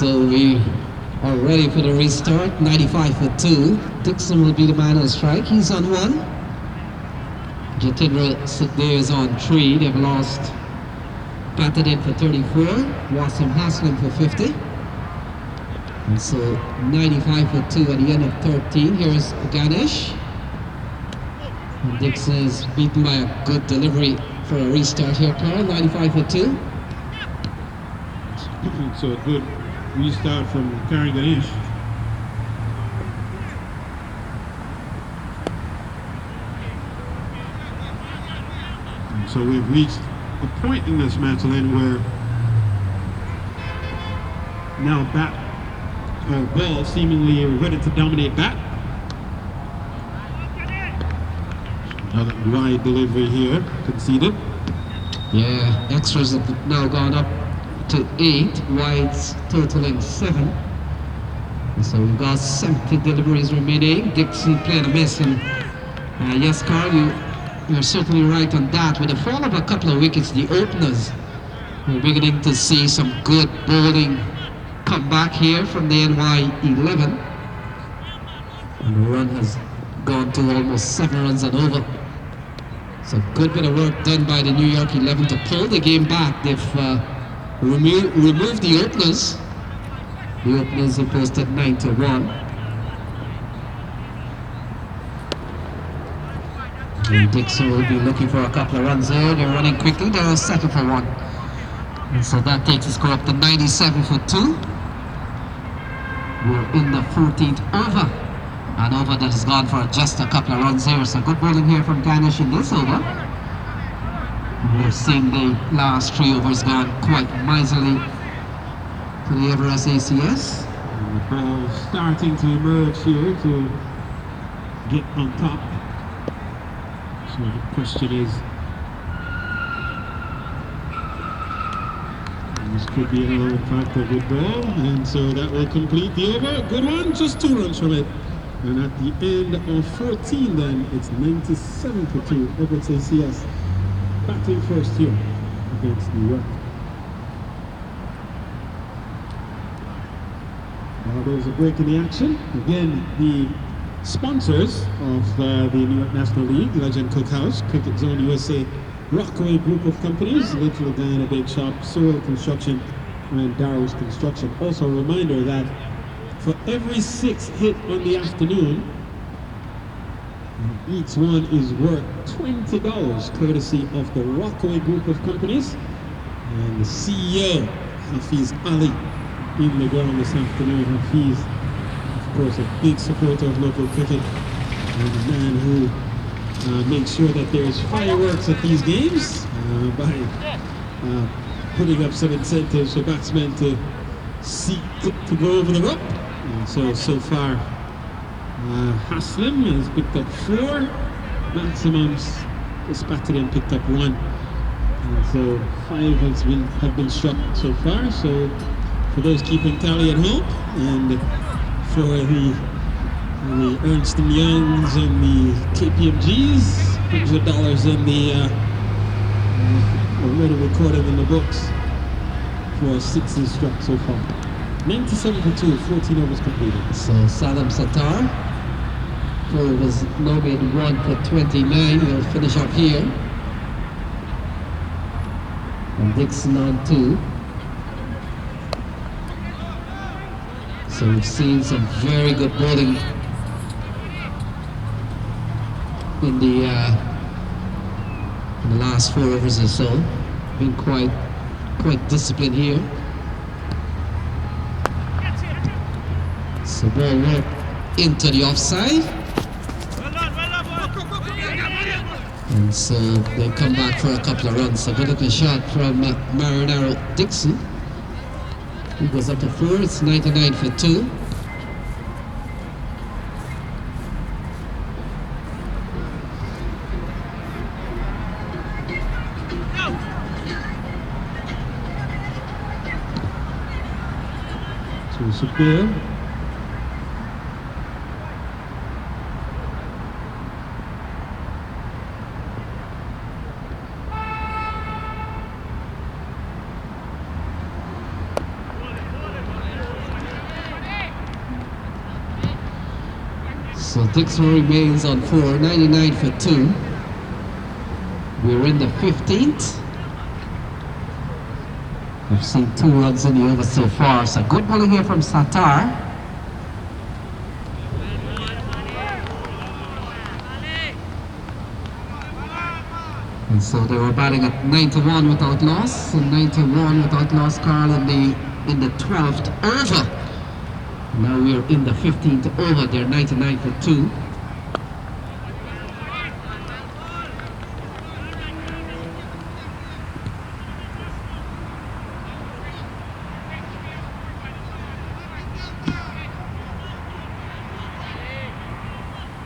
So we are ready for the restart. 95 for 2. Dixon will be the man on strike. He's on 1. Jatindra Sidhe is on 3. They've lost Patadin for 34. Wasim Haslim for 50. And so 95 for 2 at the end of 13. Here's Ganesh. And Dixon is beaten by a good delivery for a restart here, Carl. 95 for 2. So a good restart from Karen Ganesh. And so we've reached a point in this match, Lynn, where now ball seemingly ready to dominate bat. Another wide delivery here, conceded. Yeah, extras have now gone up to 8, wides totaling 7. And so we've got 70 deliveries remaining. Dixon playing a miss, and yes, Carl, you're certainly right on that. With the fall of a couple of wickets, the openers, we're beginning to see some good bowling come back here from the NY11. And the run has gone to almost 7 runs and over. So good bit of work done by the New York 11 to pull the game back. They've removed the openers. The openers are posted 9-1. And Dixon will be looking for a couple of runs there. They're running quickly. They're second for 1. And so that takes the score up to 97 for 2. We're in the 14th over. An over that has gone for just a couple of runs here. So good bowling here from Ganesh in this over. We're seeing the last 3 overs gone quite miserly to the Everest ACS. And the ball starting to emerge here to get on top. So the question is, this could be another impact of good ball, and so that will complete the over. Good one, just 2 runs from it. And at the end of 14 then, it's 97 for 2, Everest ACS. Batting first here against New York. Now there's a break in the action. Again, the sponsors of the New York National League, Legend Cookhouse, Cricket Zone USA Rockaway Group of Companies, Little Diana Bake Shop, Soil Construction, and Darrow's Construction. Also a reminder that for every 6 hit on the afternoon, each one is worth $20, courtesy of the Rockaway Group of Companies. And the CEO, Hafiz Ali, in the ground this afternoon. Hafiz, of course, a big supporter of local cricket, and a man who makes sure that there's fireworks at these games by putting up some incentives for batsmen to seek to go over the rope. So far, Haslim has picked up 4 maximums. This Patadin picked up 1. And so 5 have been struck so far. So for those keeping tally at home, and for the Ernst & Youngs and the KPMGs, $100 in the already recorded in the books for 6s struck so far. 97 for 2, 14 overs completed. So Salam Sattar, who was nominated 1 for 29, will finish up here. And Dixon on 2. So we've seen some very good bowling in the last 4 overs or so. Been quite disciplined here. So ball work into the offside. And so they come back for a couple of runs. So good looking shot from Marinaro Dixon. He goes up to 4. It's 99 for 2. Superior. So Dixon remains on 4, 99 for 2. We're in the 15th. We've seen 2 runs in the over so far. So good bowling here from Sattar. And so they were batting at 91 without loss. So 91 without loss, Carl, in the 12th over. Now we're in the 15th over. They're 99 for 2.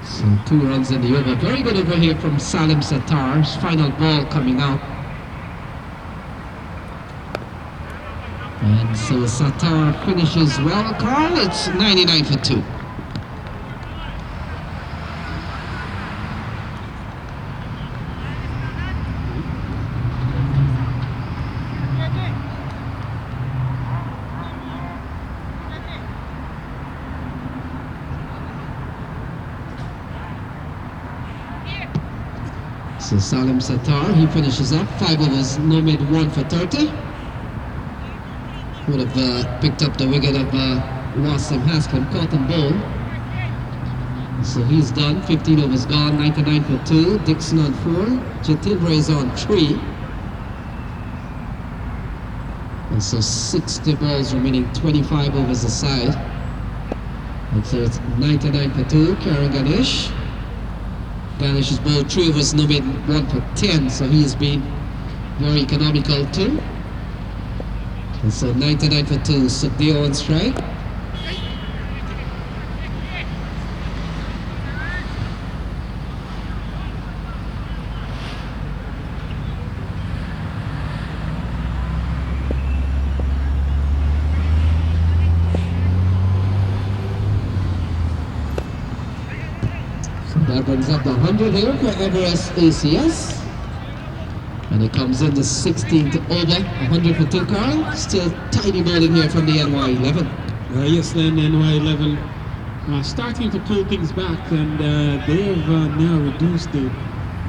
So 2 runs in the over. Very good over here from Salim Sattar's final ball coming out. And so Sattar finishes well. Carl, it's 99 for 2. So Salim Sattar, he finishes up 5 overs, no made 1 for 30. Would have picked up the wicket of Wasim Haslim, caught and bowled. So he's done, 15 overs gone, 99 for 2. Dixon on 4, Jatindra is on 3. And so 60 balls remaining, 25 overs aside. And so it's 99 for 2, Karen Ganesh. Ganesh has bowled 3 overs, no made 1 for 10, so he's been very economical too. And so 99 for 2, Sukhdev on strike. So that brings up the 100 here for Everest ACS. And it comes in the 16th over, 100 for 2, Carl. Still tidy bowling here from the NY11. Yes, then NY11 starting to pull things back, and they have now reduced the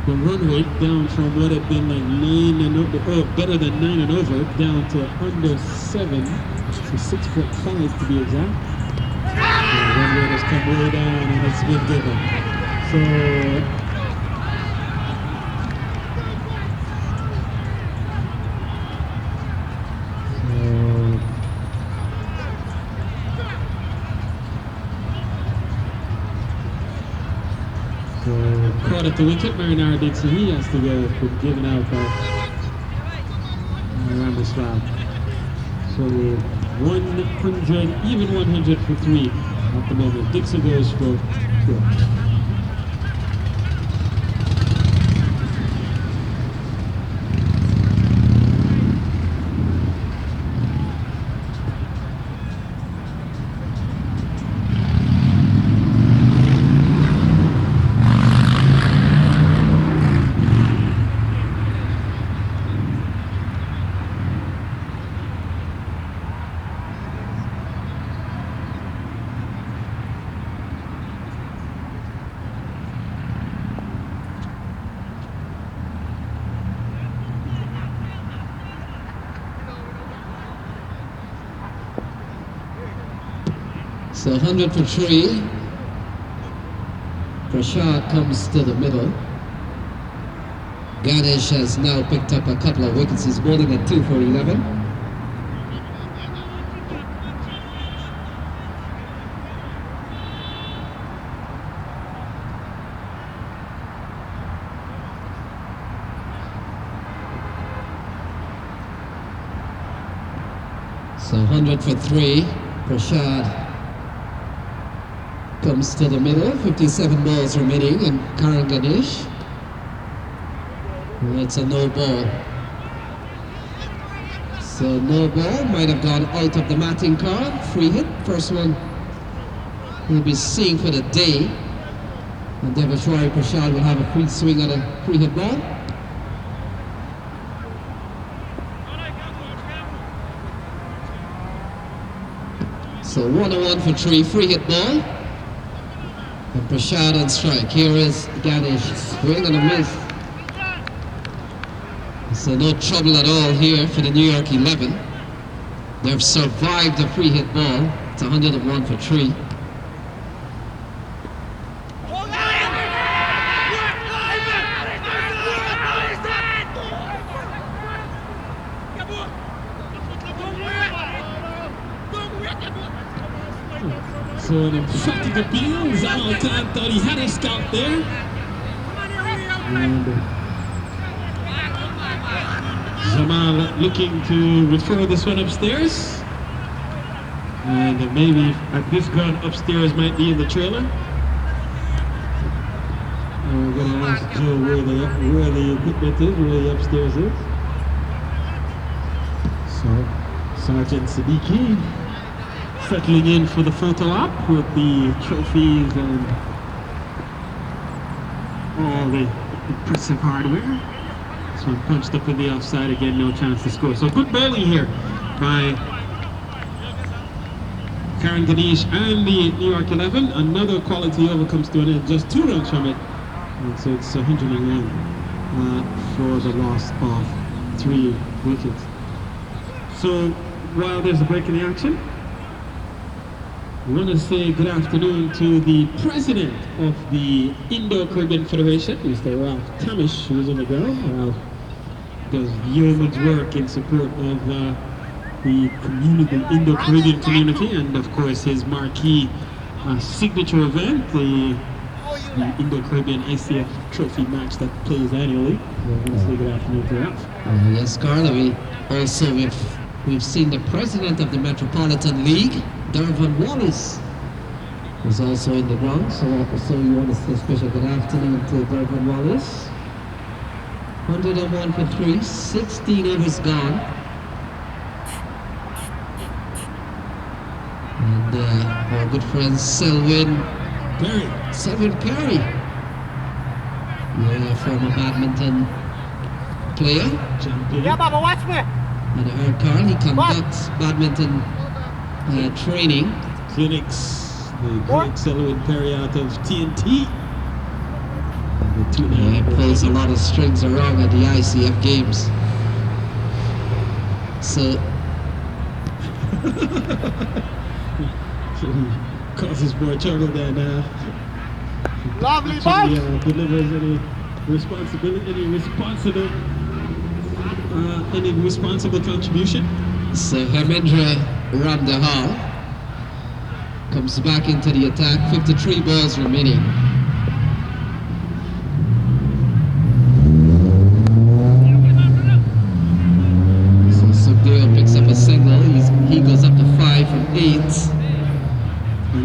the run rate down from what had been like 9 and over, better than 9 and over, down to under 7, so 6.5 to be exact. The run rate has come way down and it's been given. So caught at the wicket, Marinara Dixon, he has to go for giving out around this round. So 100, even 100 for 3 at the moment. Dixon goes for 4. So 100 for 3. Prashad comes to the middle. Ganesh has now picked up a couple of wickets. He's bowling at 2 for 11. So 100 for 3. Prashad comes to the middle, 57 balls remaining, and Karan Ganesh. Well, it's a no ball. So no ball, might have gone out of the matting card. Free hit, first one we'll be seeing for the day. And Devashwari Prashad will have a free swing at a free hit ball. So 101 for 3, free hit ball. And Prashad on strike. Here is Ganesh, swing and a miss. So no trouble at all here for the New York 11. They've survived the free hit ball. It's 101 for 3. So an emphatic appeal. Zalatan thought he had a scout there. And Jamal looking to refer this one upstairs. And maybe at this ground upstairs might be in the trailer. And we're going to ask Joe where the equipment is, where the upstairs is. So Sergeant Siddiqui settling in for the photo op with the trophies and all the impressive hardware. This one punched up in the offside again, no chance to score. So good bowling here by Karan Ganesh and the New York 11. Another quality over comes to an end, just 2 runs from it. And so it's 101 for the loss of 3 wickets. So while there's a break in the action, we want to say good afternoon to the president of the Indo-Caribbean Federation, Mr. Ralph Tamish, who is on the ground. Ralph does yeoman's work in support of the community, the Indo-Caribbean community, and of course his marquee signature event, the Indo-Caribbean ICF Trophy match that plays annually. So I want to say good afternoon to Ralph. Yes, Carla, we've seen the president of the Metropolitan League, Dervin Wallace, who's also in the ground. So you want to say a special good afternoon to Dervin Wallace. 101 for 3, 16 overs gone. And our good friend Selwyn Perry. Yeah, former badminton player. Champion. Yeah, Baba, watch me. And I heard Carl, he conducts badminton training. Clinics. The great Selwyn Perry out of TNT. And the He pulls a lot of strings around at the ICF games. So causes more trouble than Lovely actually bite. delivers any responsible contribution. So Hemendra Ramdahal comes back into the attack, 53 balls remaining. So Sukhdeo picks up a single, he goes up to 5 from 8.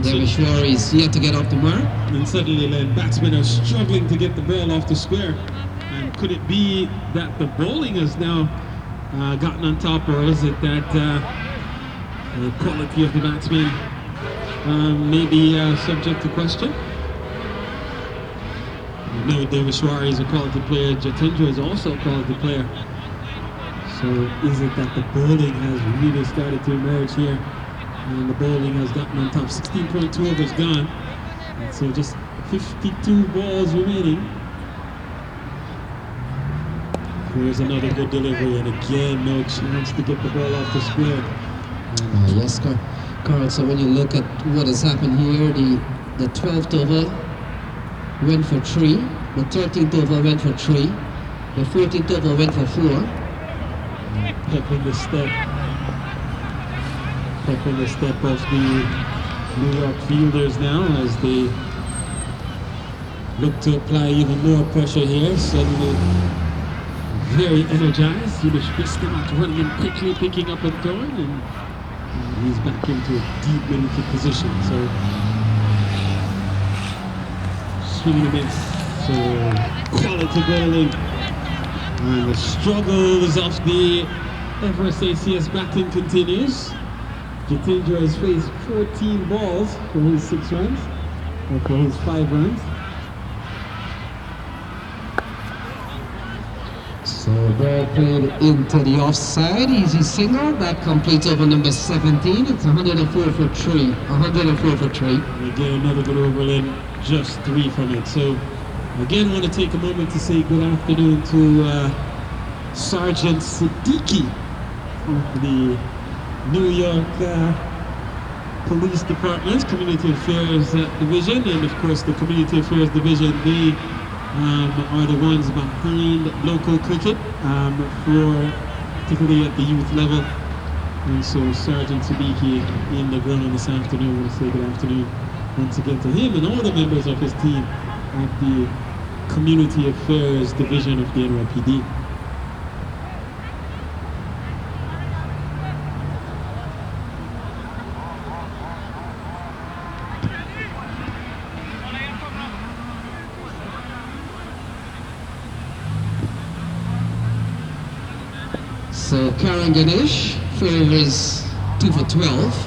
Devishwari is yet to get off the mark. And suddenly the batsmen are struggling to get the ball off the square. And could it be that the bowling has now gotten on top, or is it that the quality of the batsmen may be subject to question? No, Devishwari is a quality player. Jatendra is also a quality player. So is it that the bowling has really started to emerge here? And the bowling has gotten on top. 16.2 overs gone. And so just 52 balls remaining. Here's another good delivery, and again, no chance to get the ball off the square. Yes, Carl. So when you look at what has happened here, the 12th over went for 3, the 13th over went for 3, the 14th over went for 4. Pepping the step of the New York fielders now as they look to apply even more pressure here. Suddenly very energized. Yulish Kristamat running in quickly, picking up and throwing, and he's back into a deep middle position. So swinging a miss. So quality bowling. And the struggles of the Everest ACS batting continues. Jitendra has faced 14 balls for his 6 runs, or for his 5 runs. So ball played into the offside, easy single, that completes over number 17. It's 104 for 3, 104 for 3. And again, another good overland, just 3 from it. So again, I want to take a moment to say good afternoon to Sergeant Siddiqui of the New York Police Department's Community Affairs Division, and of course the Community Affairs Division, they are the ones behind local cricket, particularly at the youth level. And so Sergeant Siddiqui in the ground this afternoon. I want to say good afternoon once again to him and all the members of his team at the Community Affairs Division of the NYPD. So Karen Ganesh favors 2 for 12.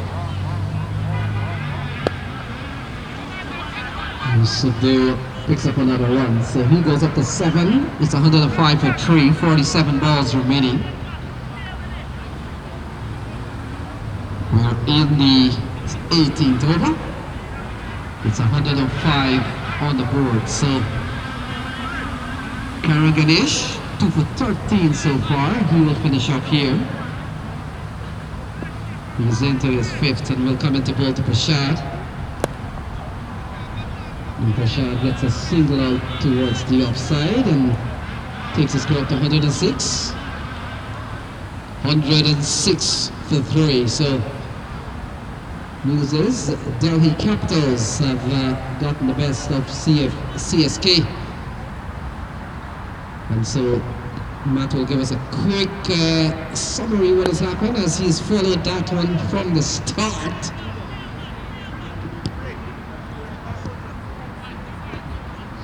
And Sukhdeo picks up another one. So he goes up to 7. It's 105 for 3, 47 balls remaining. We're in the 18th over. It's 105 on the board. So Karen Ganesh, 2 for 13 so far. He will finish up here. He's into his 5th and will come into ball to Prashad. And Prashad gets a single out towards the offside and takes his score up to 106. 106 for 3. So news is Delhi Capitals have gotten the best of CSK. And so Matt will give us a quick summary of what has happened as he's followed that one from the start.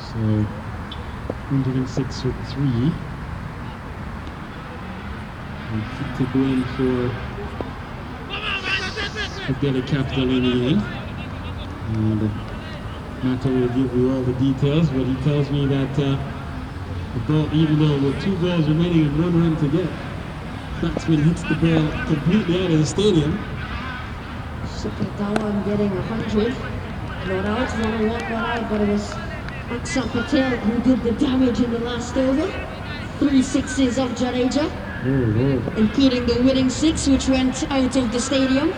So 106 for 3. And to go in for the Delhi Capital in the end. And Matt will give you all the details, but he tells me that the ball, even though with 2 balls remaining and 1 run to get, batsman hits the ball completely out of the stadium. Supit Dhawan getting 100. Not out, 101 not out, but it was Axel Patel, who did the damage in the last over. 3 sixes of Jadeja, including the winning 6, which went out of the stadium.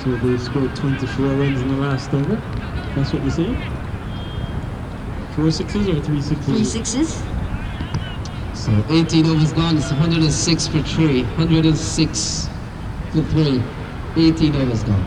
So they scored 24 runs in the last over. That's what you're saying? 4 sixes or 3 sixes? 3 sixes. So 18 overs gone. It's 106 for 3. 106 for 3. 18 overs gone.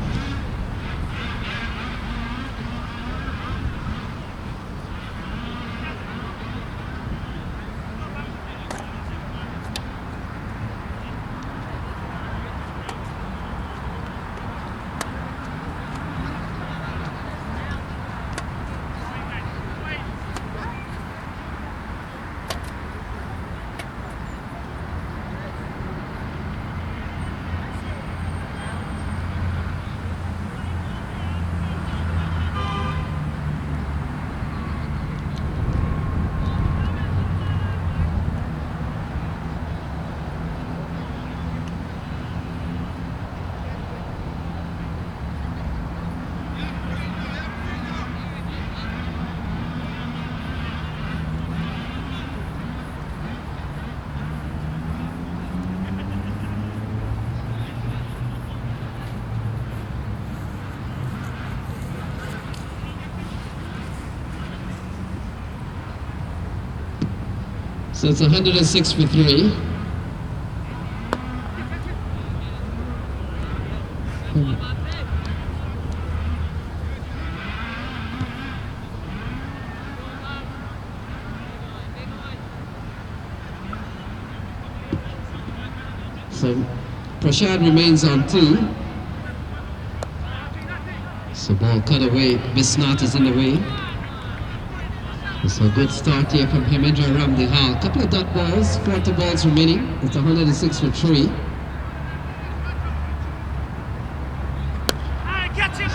So it's 106 for 3. So Prashad remains on 2. So ball cut away. Bisnath is in the way. So a good start here from Hemendra Ramdihal. Couple of dot balls, 40 balls remaining. It's 106 for 3.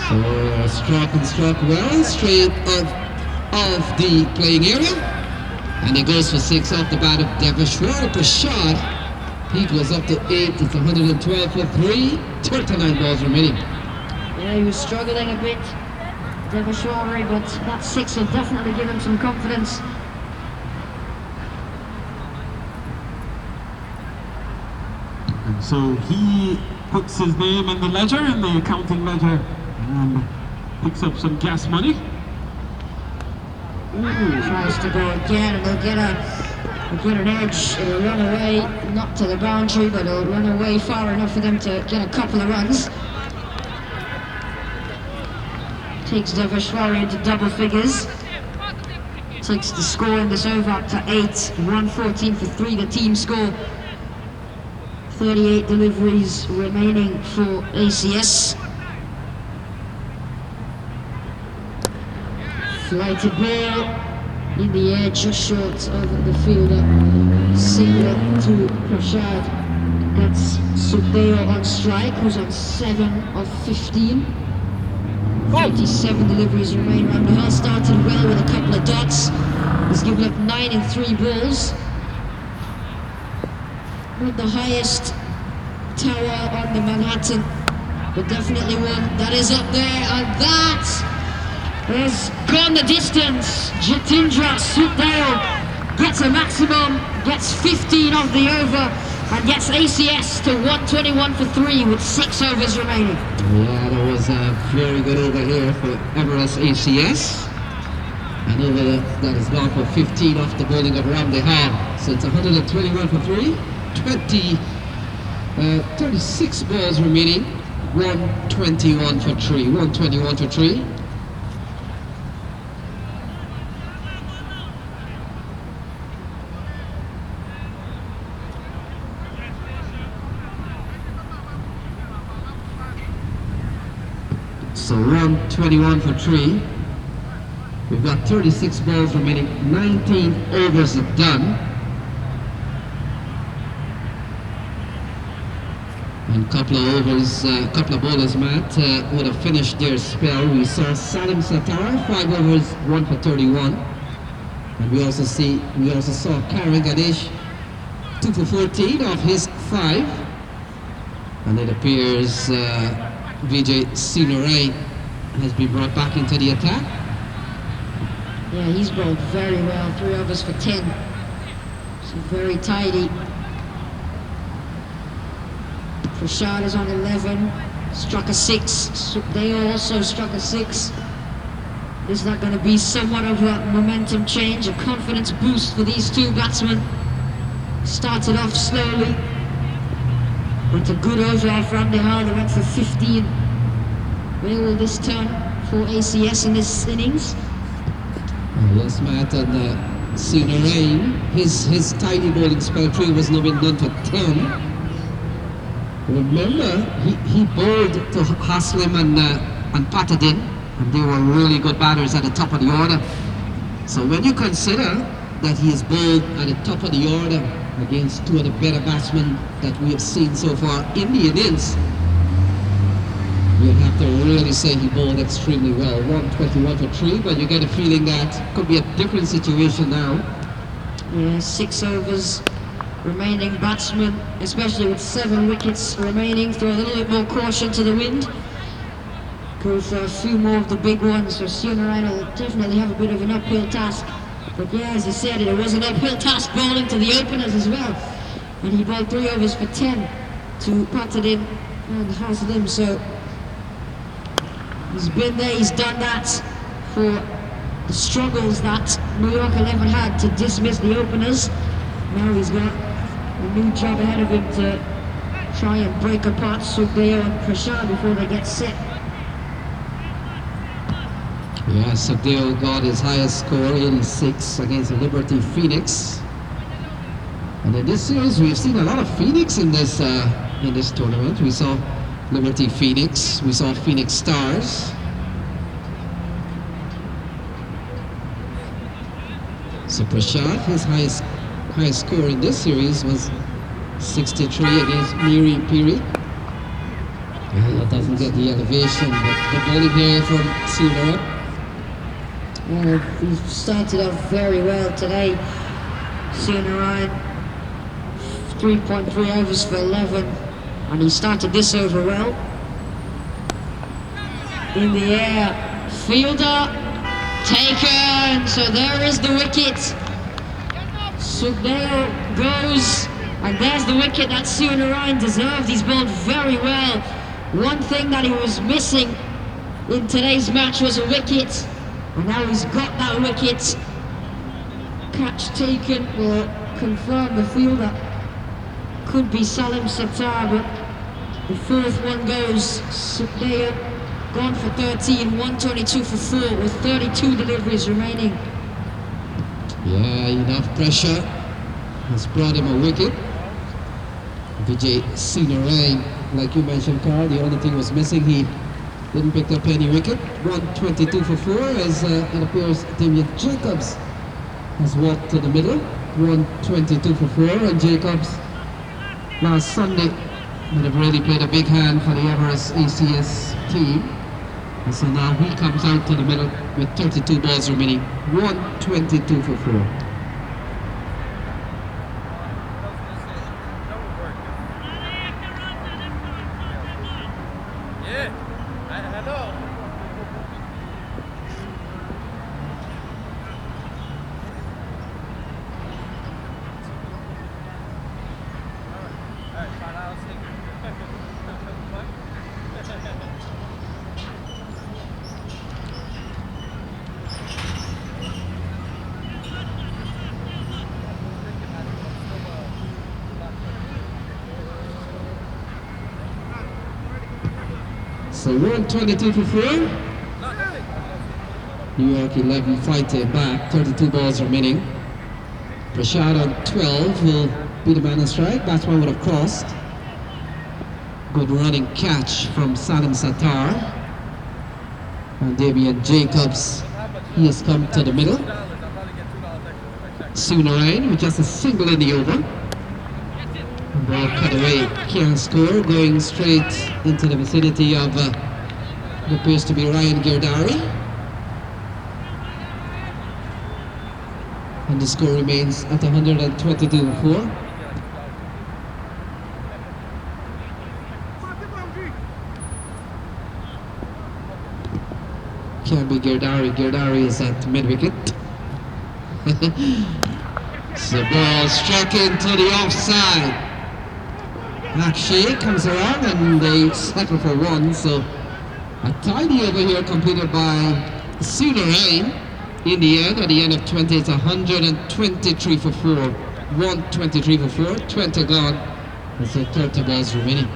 So struck well, straight of the playing area. And he goes for 6 off the bat of Devashwar Prashad. He goes up to 8. It's 112 for 3. 29 balls remaining. Yeah, he was struggling a bit, Devashwari, but that 6 will definitely give him some confidence. And so he puts his name in the ledger, in the accounting ledger, and picks up some gas money. Tries to go again, and they'll get an edge. It'll run away, not to the boundary, but it'll run away far enough for them to get a couple of runs. Takes Devashwari into double figures. Takes the score in this over up to 8. 114 for 3, the team score. 38 deliveries remaining for ACS. Flighted ball in the air, just short of the fielder. Single to Prashad. That's Sudeo on strike, who's on 7 of 15. 47 deliveries remain. Ramdihal started well with a couple of dots. He's given up 9 in 3 balls. Not the highest tower on the Manhattan, but definitely one that is up there, and that has gone the distance. Jatindra Sudeo gets a maximum, gets 15 of the over, and gets ACS to 121 for 3 with 6 overs remaining. Yeah, that was a very good over here for Everest ACS. And over that has gone for 15 off the bowling of Ramdihal. So it's 121 for 3, 36 balls remaining, 121 for 3, 121 for 3. So 121 for 3. We've got 36 balls remaining, 19 overs are done. And a couple of overs, couple of bowlers, Matt, would have finished their spell. We saw Salim Satara, 5 overs, 1 for 31. And we also saw Karen Ganesh, 2 for 14 of his 5. And it appears Vijay Sinarai has been brought back into the attack. Yeah, he's bowled very well. 3 overs for 10. So very tidy. Prashad is on 11. Struck a 6. They also struck a 6. Is that going to be somewhat of a momentum change, a confidence boost for these two batsmen? Started off slowly. Went a good over off Randy Hall. They went for 15. Where will this turn for ACS in this innings? Yes, Matt, and Sooner Rain, his tidy bowling spell 3 was now been done for 10. Remember, he bowled to Haslim and Patadin, and they were really good batters at the top of the order. So when you consider that he is bowled at the top of the order against 2 of the better batsmen that we have seen so far in the innings, you'd have to really say he bowled extremely well. 121 for 3, but you get a feeling that could be a different situation now. Yeah, 6 overs remaining. Batsmen, especially with 7 wickets remaining, throw a little bit more caution to the wind. Go for a few more of the big ones, so Sunarayan will definitely have a bit of an uphill task. But yeah, as I said, it was an uphill task bowling to the openers as well. And he bowled 3 overs for 10 to Patadin and Haslim, so he's been there, he's done that for the struggles that New York 11 had to dismiss the openers. Now he's got a new job ahead of him to try and break apart Sukhdeo and Prashad before they get set. Yeah, Sukhdeo got his highest score, 86, against the Liberty Phoenix. And in this series, we've seen a lot of Phoenix in this tournament. We saw Liberty Phoenix, we saw Phoenix Stars. So Prashad, his highest score in this series was 63 against Miri Piri. Well, that doesn't get the elevation, but the bowling here from Sula. Well, he started off very well today. Sunarayan, 3.3 overs for 11, and he started this over well. In the air, fielder, taken, so there is the wicket. Sukhdeo goes, and there's the wicket that Sunarayan deserved. He's bowled very well. One thing that he was missing in today's match was a wicket, and now he's got that wicket. Catch taken will confirm the fielder. Could be Salim Sattar, but the 4th one goes. Sukhdeo gone for 13, 122 for 4 with 32 deliveries remaining. Yeah, enough pressure has brought him a wicket. Vijay Sunarayan, like you mentioned, Carl, the only thing was missing, he didn't pick up any wicket. 122 for 4 as it appears Damien Jacobs has walked to the middle. 122 for 4, and Jacobs last Sunday would have really played a big hand for the Everest ACS team. And so now he comes out to the middle with 32 balls remaining. 122 for 4. So 122 for 4. New York 11 fighting back, 32 balls remaining. Prashad on 12 will be the man on strike. Batsman would have crossed. Good running catch from Salim Sattar. And Damien Jacobs, he has come to the middle. Sunarayan with just a single in the over. Ball cut away, can't score, going straight into the vicinity of it appears to be Ryan Girdari. And the score remains at 122 for 4. Can't be Girdari. Girdari is at mid-wicket. So ball struck into the offside. Akshay comes around and they settle for one. So a tidy over here completed by Sunarain. In the end of 20, it's 123 for 4. 123 for 4, 20 gone. And so 30 balls remaining.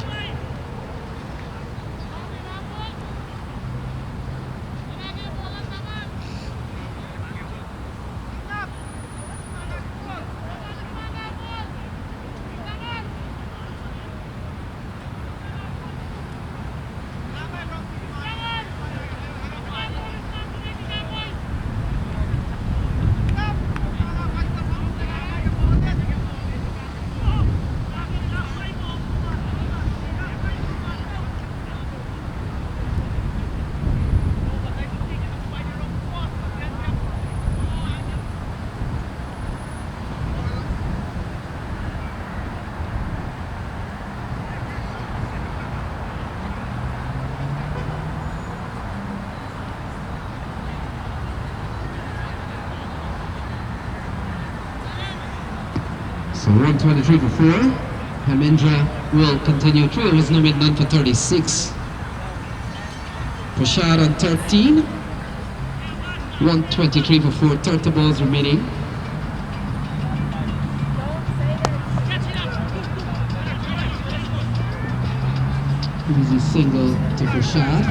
So 123 for 4. Hamindra will continue through. It was no mid none for 36. Prashad on 13. 123 for 4. 30 balls remaining. Easy single to Prashad.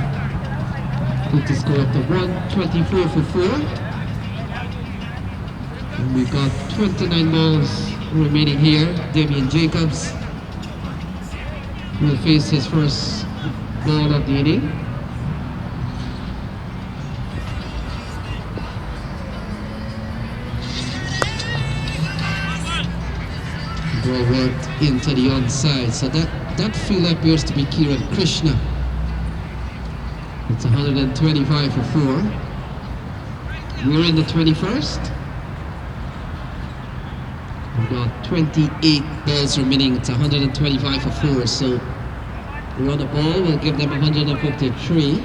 Put the score up to 124 for 4. And we've got 29 balls remaining here. Damian Jacobs will face his first ball of the inning. Ball worked into the onside. So that fielder appears to be Kiran Krishna. It's 125 for 4. We're in the 21st. We've got 28 balls remaining. It's 125 for 4. So we run the ball, we'll give them 153.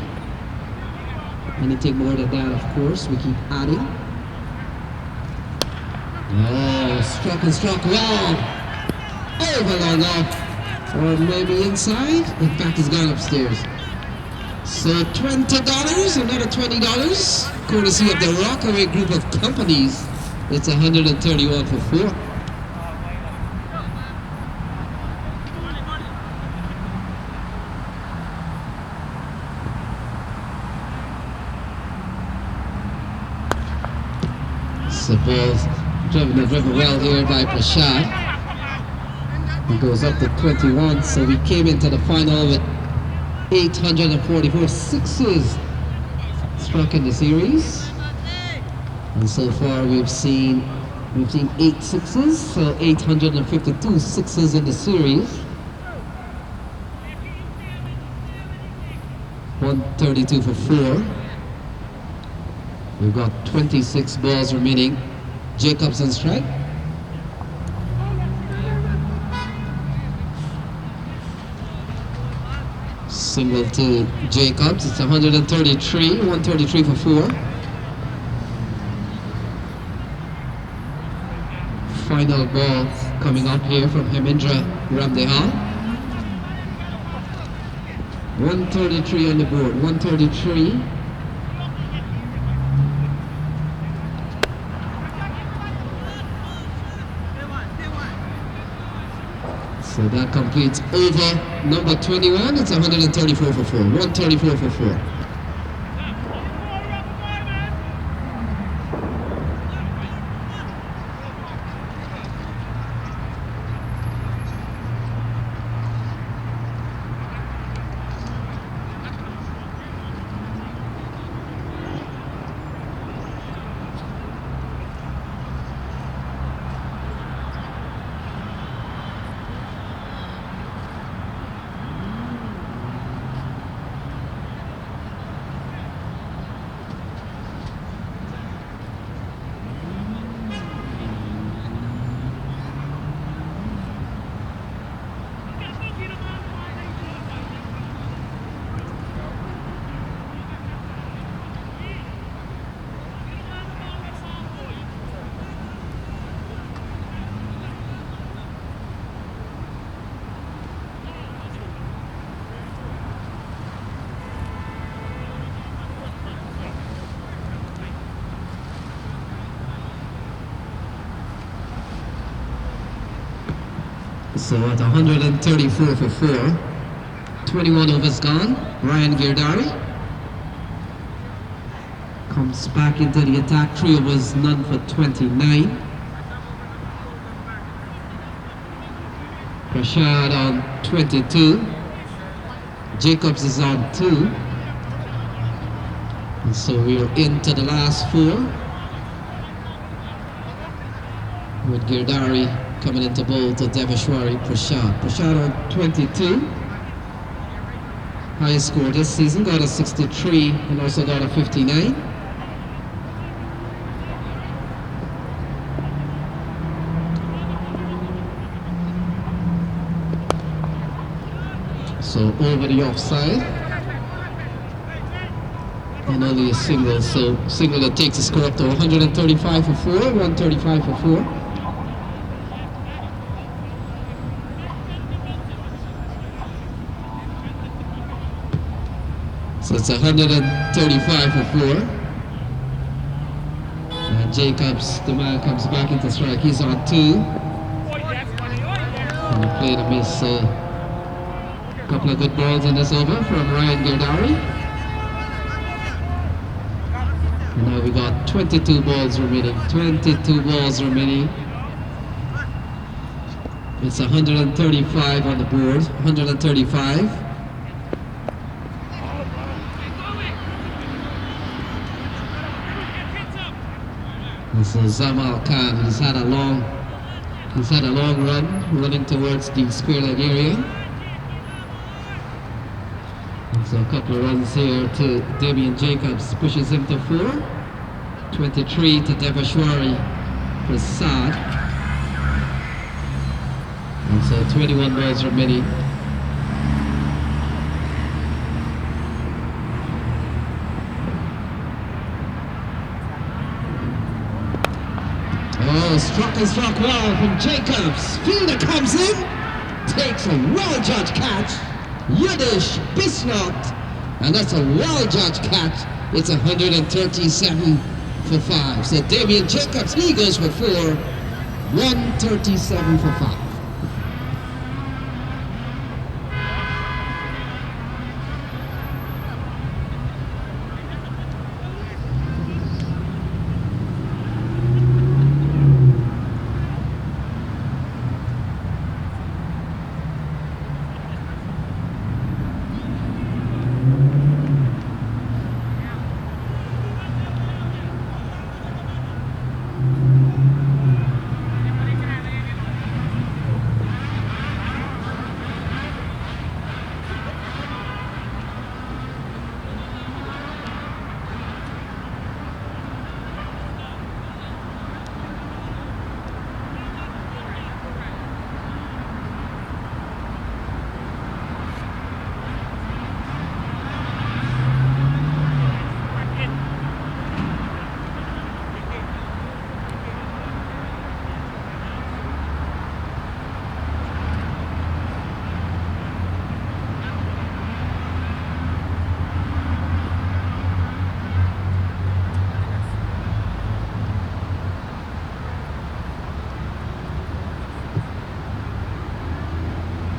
Anything more than that, of course, we keep adding. Oh, struck well. Over long off. Or maybe inside. In fact, he's gone upstairs. So $20, another $20, courtesy of the Rockaway Group of Companies. It's 131 for 4. So ball's driven well here by Prashad. He goes up to 21, so we came into the final with 844 sixes struck in the series. And so far we've seen 8 sixes, so 852 sixes in the series. 132 for 4. We've got 26 balls remaining. Jacobs on strike. Single to Jacobs. It's 133. 133 for 4. Final ball coming up here from Hemendra Ramdehal. 133 on the board. 133. So that completes over number 21. It's 134 for 4. 134 for 4. So at 134 for 4. 21 overs gone. Ryan Girdari comes back into the attack. 3 overs, none for 29. Prashad on 22. Jacobs is on 2. And so we're into the last 4. With Girdari coming into bowl to Devashwari Prashad. Prashad on 22. Highest score this season, got a 63 and also got a 59. So over the offside. And only a single, so single that takes the score up to 135 for 4, 135 for 4. So it's 135 for 4. And Jacobs, the man, comes back into strike. He's on 2. And he played a miss. So a couple of good balls in this over from Ryan Girdari. And now we got 22 balls remaining. 22 balls remaining. It's 135 on the board. 135. This is Zamal Khan. He's had a long run running towards the square leg area. And so a couple of runs here to Damian Jacobs pushes him to 4. 23 to Devashwari Prasad. And so 21 balls remaining. Oh, struck well from Jacobs. Fielder comes in, takes a well-judged catch. Yiddish Bisnot, and that's a well-judged catch. It's 137 for 5. So Damian Jacobs, he goes for 4. 137 for 5.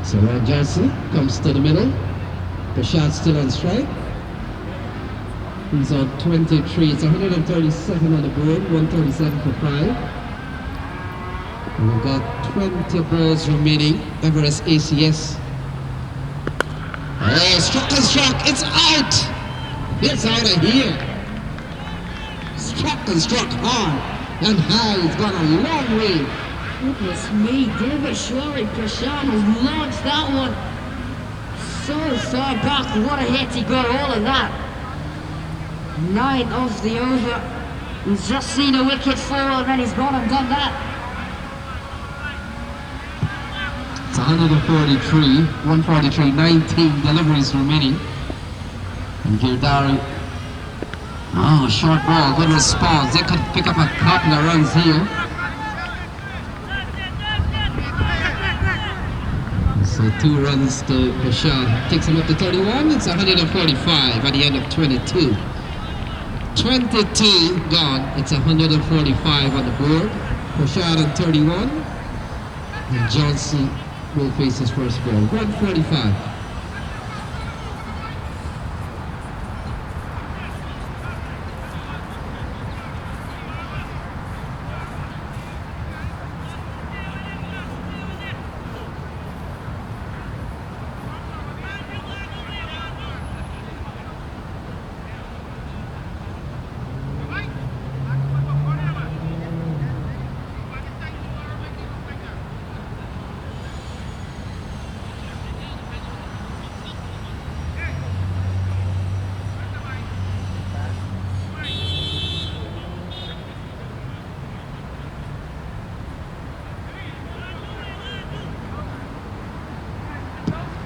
So Ron Johnson comes to the middle. The shot still on strike. He's on 23. It's 137 on the board. 137 for 5. And we've got 20 balls remaining. Everest ACS. Oh, struck and struck. It's out. It's out of here. Struck and struck hard and high. It's gone a long way. Goodness me, Devashwari Prashad has launched that one so far back. What a hit, he got all of that. 9 off the over. He's just seen a wicket fall and then he's gone and done that. It's 143, 143, 19 deliveries remaining. And Girdari, oh, short ball, good response. They could pick up a couple of runs here. So 2 runs to Prashad. Takes him up to 31. It's 145 at the end of 22. 22 gone. It's 145 on the board. Prashad on 31. And Johnson will face his first ball. 145.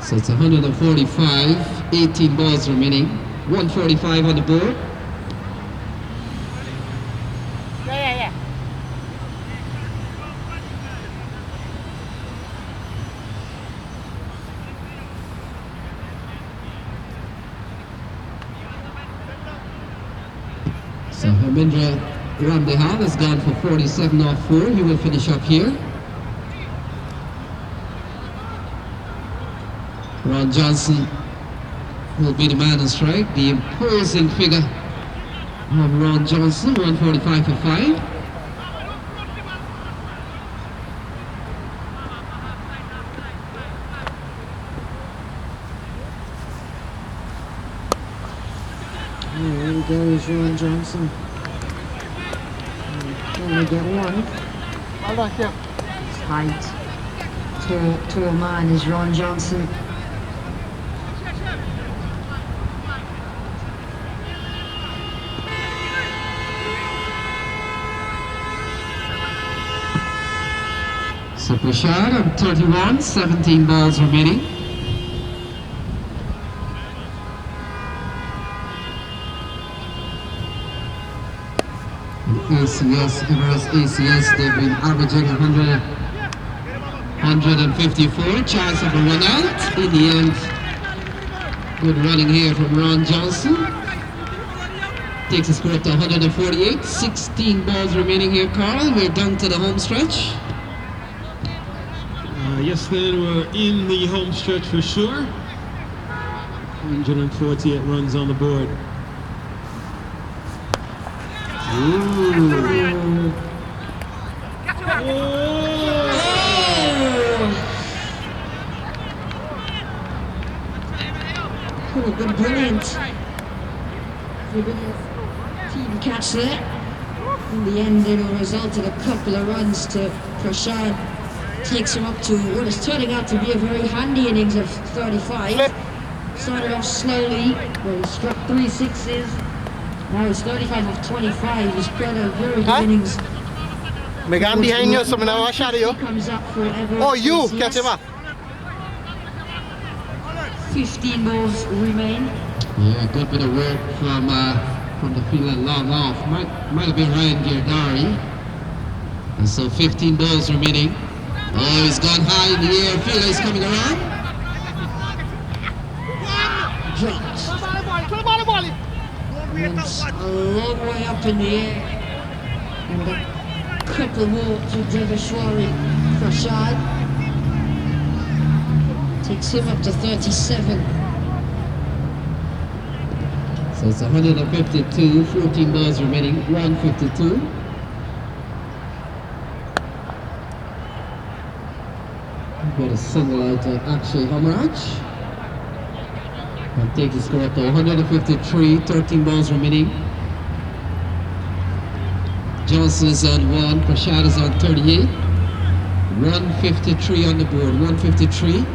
So it's 145, 18 balls remaining, 145 on the board. Yeah. So Harmindra Ramdehal has gone for 47 off 4. He will finish up here. Ron Johnson will be the man on strike. The imposing figure of Ron Johnson, 145 for 5. There he goes, Ron Johnson. Only get one. Well done, Kim. His height, tall man is Ron Johnson. So Prashad on 31, 17 balls remaining. ACS, Everest ACS, they've been averaging 154, chance of a run out. In the end, good running here from Ron Johnson. Takes a score up to 148, 16 balls remaining here, Carl. We're down to the home stretch. Yes, then we're in the home stretch for sure. 148 runs on the board. Ooh. Could have been brilliant. Team catch there. In the end, it'll result in a couple of runs to Prashad. Takes him up to what is turning out to be a very handy innings of 35. Started off slowly, but he struck 3 sixes. Now it's 35 of 25. He's played a very good innings. Me got behind you, so I'm not shot you. Comes up for Everest Oh, you ACS. catch him up. 15 balls remain. Yeah, good bit of work from the fielder long off. Might have been Ryan Girdari. And so 15 balls remaining. Oh, he's gone high in the air. Fielder is coming around. Dropped. And it's a long way up in the air. And a couple more to Devashwari Prashad. Takes him up to 37. So it's 152, 14 balls remaining, 152. Got a single out to Akshay Hamaraj. And takes the score up to 153, 13 balls remaining. Johnson is on 1, Prashad is on 38. 153 on the board, 153.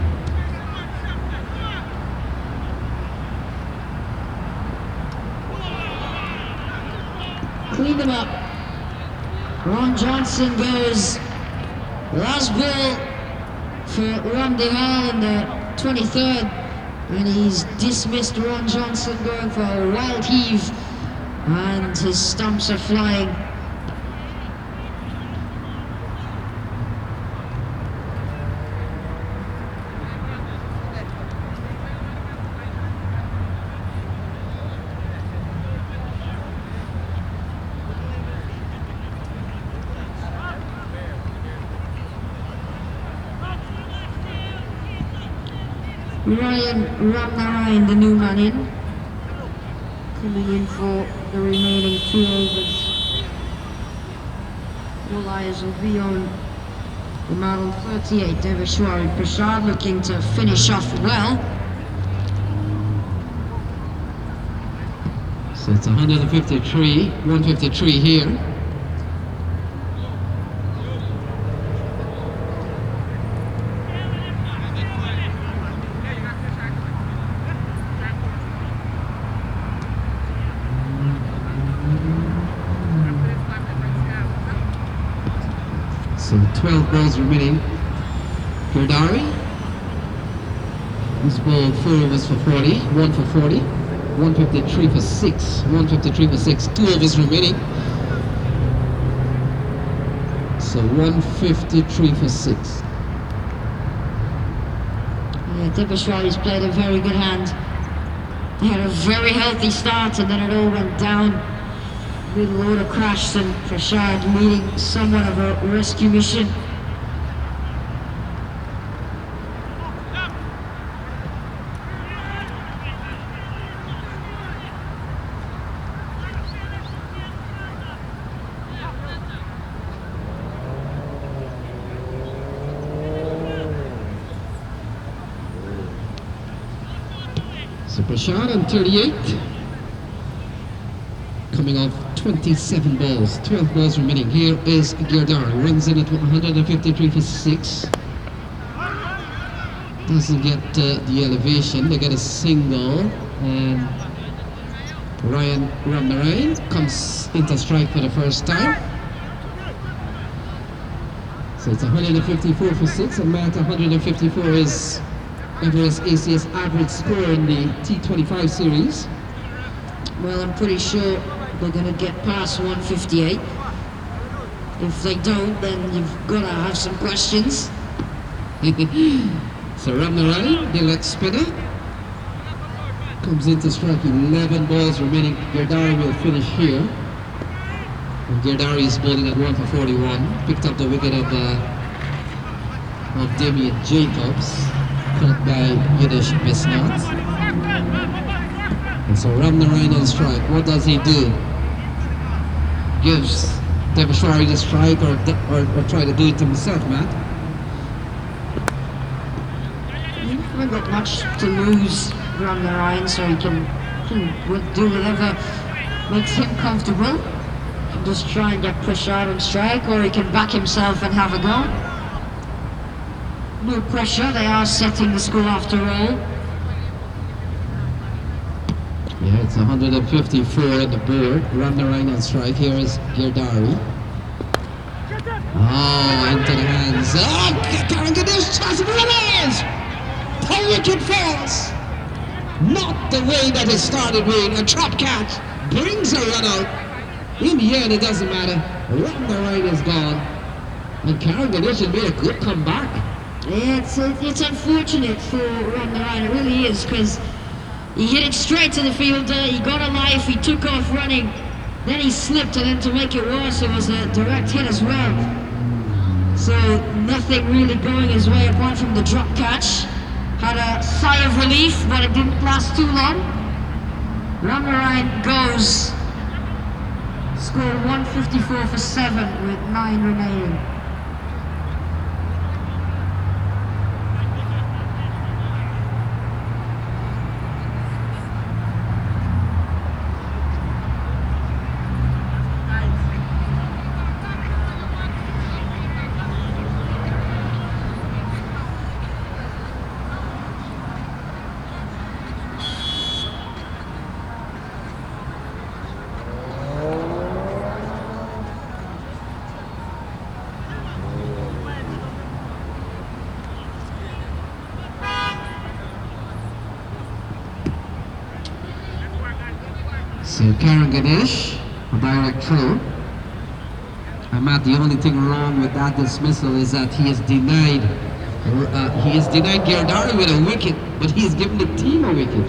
Clean them up. Ron Johnson goes last ball for Ramdehal in the 23rd. And he's dismissed Ron Johnson going for a wild heave. And his stumps are flying. Ryan Ramnarayan, the new man in, coming in for the remaining 2 overs. All eyes will be on the man on 38, Deveshwari Prasad, looking to finish off well. So it's 153, 153 here. So 12 balls remaining. Girdari. He's bowled 4 overs for 40, 1 for 40, 153 for 6, 153 for 6, 2 overs remaining. So 153 for 6. Yeah, Deveshwari's played a very good hand. They had a very healthy start and then it all went down. Middle order crashed and Prasad leading somewhat of a rescue mission. So Prasad on 38. Coming off 27 balls, 12 balls remaining. Here is Girdari, runs in at 153 for 6. Doesn't get the elevation, they get a single, and Ryan Ramnarayan comes into strike for the first time. So it's 154 for 6, and at 154 is Everest ACS average score in the T25 series. Well, I'm pretty sure they're going to get past 158. If they don't, then you've got to have some questions. So Ramnarayan, the leg spinner, comes into strike. 11 balls remaining. Girdari will finish here. And Girdari is bowling at 1 for 41. Picked up the wicket of Damien Jacobs, caught by Yiddish Bisnath. And so Ramnarayan on strike. What does he do? Gives Deveshwari the strike or try to do it himself, Matt? He hasn't got much to lose, Ramnarayan, so he can do whatever makes him comfortable. He can just try and get Prasad on strike, or he can back himself and have a go. No pressure, they are setting the score after all. Yeah, it's 154 on the board. Ramnarayan on strike. Here is Girdari. Oh, into the hands. Oh, Karangadesh tries to release! The wicket falls! Not the way that it started with. A trap catch brings a run out. In the end, it doesn't matter. Ramnarayan is gone. And Karangadesh has made a good comeback. Yeah, it's unfortunate for Ramnarayan, it really is, because he hit it straight to the fielder, he got a life, he took off running, then he slipped, and then to make it worse, it was a direct hit as well. So nothing really going his way apart from the drop catch. Had a sigh of relief, but it didn't last too long. Ramnarayan goes, scored 154 for 7 with 9 remaining. So Karangadesh, a direct throw. And Matt, the only thing wrong with that dismissal is that he has denied Girdari with a wicket, but he has given the team a wicket.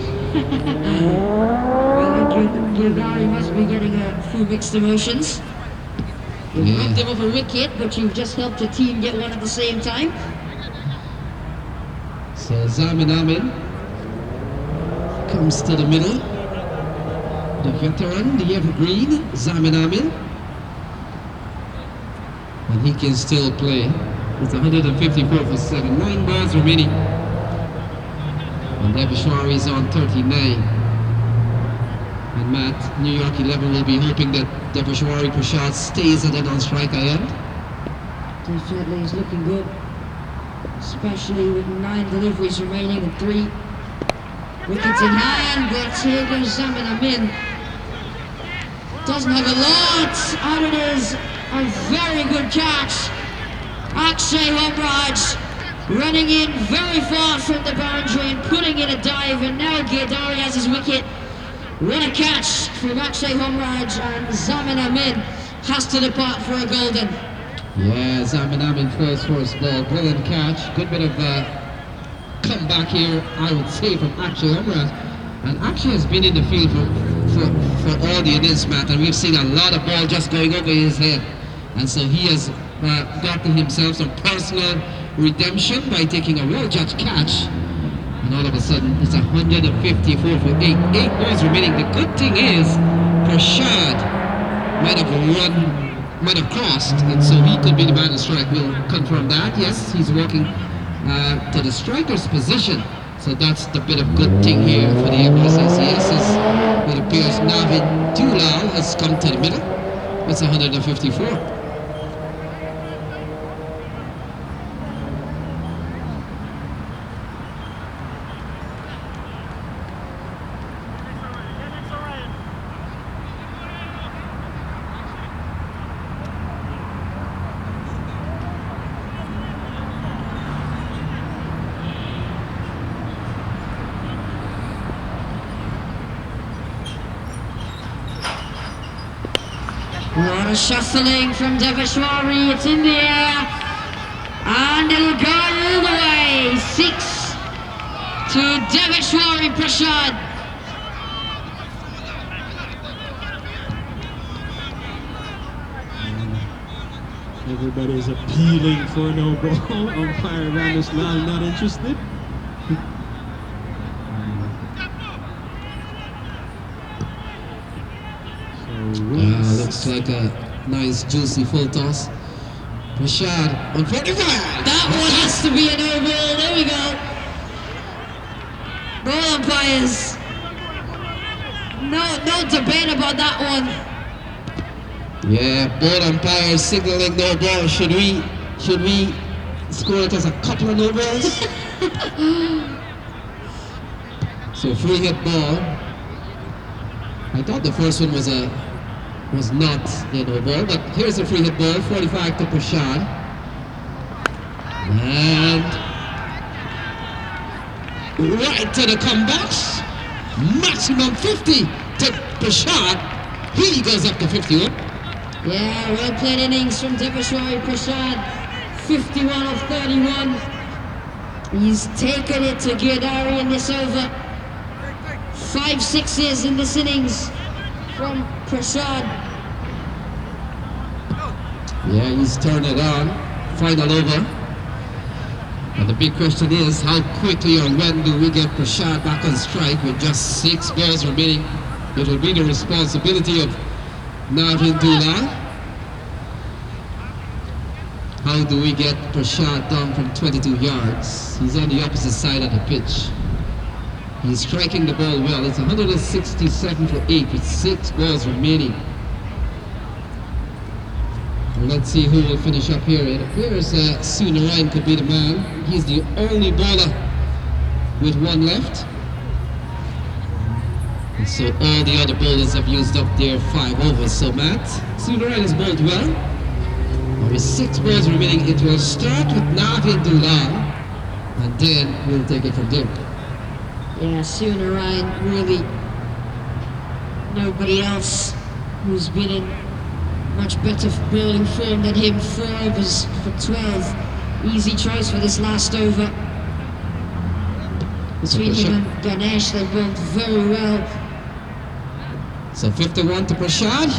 Well, Girdari must be getting a few mixed emotions. You've robbed him of a wicket, but you've just helped the team get one at the same time. So Zamin Amin comes to the middle. The veteran, the evergreen, Zamin Amin. And he can still play. It's 154 for 7. 9 balls remaining. And Devishwari is on 39. And Matt, New York 11 will be hoping that Devishwari Prashad stays at the non-striker end. Definitely is looking good, especially with 9 deliveries remaining and 3 wickets in hand. But here goes Zamin Amin. Doesn't have a lot, and it is a very good catch. Akshay Homraj running in very far from the boundary and putting in a dive, and now Girdari has his wicket. What a catch from Akshay Homraj, and Zamin Amin has to depart for a golden. Yeah, Zamin Amin first ball, brilliant catch. Good bit of comeback here, I would say, from Akshay Homraj. And Akshay has been in the field for all the innings, Matt, and we've seen a lot of ball just going over his head. And so he has gotten himself some personal redemption by taking a well-judged catch. And all of a sudden, it's 154 for 8. 8 balls remaining. The good thing is, Prashad might have crossed, and so he could be the man to strike. We'll confirm that. Yes, he's walking to the striker's position. So that's the bit of good thing here for the Everest ACS. It appears Navid Dulal has come to the middle. It's 154. What a shuffling from Devishwari, it's in the air, and it'll go all the way. 6 to Devishwari Prashad. Everybody's appealing for no ball. Umpire Randislal not interested. Looks like a nice juicy full toss. Prashad on 45. That one has to be an no-ball. There we go. Ball umpires. No debate about that one. Yeah, both umpires signaling no ball. Should we score it as a couple of no balls? So free hit ball. I thought the first one was not a no ball, but here's a free hit ball, 45 to Prashad. And right to the comebacks. Maximum 50 to Prashad. He goes up to 51. Yeah, well played innings from Devishwari Prashad. 51 of 31. He's taken it to Girdari in this over. 5 sixes in this innings from Prashad. Yeah, he's turned it on. Final over. And the big question is, how quickly or when do we get Prashad back on strike with just 6 balls remaining? It will be the responsibility of Navin Dulal. How do we get Prashad down from 22 yards? He's on the opposite side of the pitch. He's striking the ball well. It's 167 for 8 with 6 balls remaining. Well, let's see who will finish up here. It appears Sunarayan could be the man. He's the only bowler with 1 left. And so all the other bowlers have used up their 5 overs. So Matt, Sunarayan has bowled well. And with 6 balls remaining, it will start with Navin Dulal, and then we'll take it from there. Yeah, Sunarayan, really nobody else who's been in much better bowling form than him. 4 overs for 12. Easy choice for this last over. Between him and Ganesh, they bowled very well. So 51 to Prashad.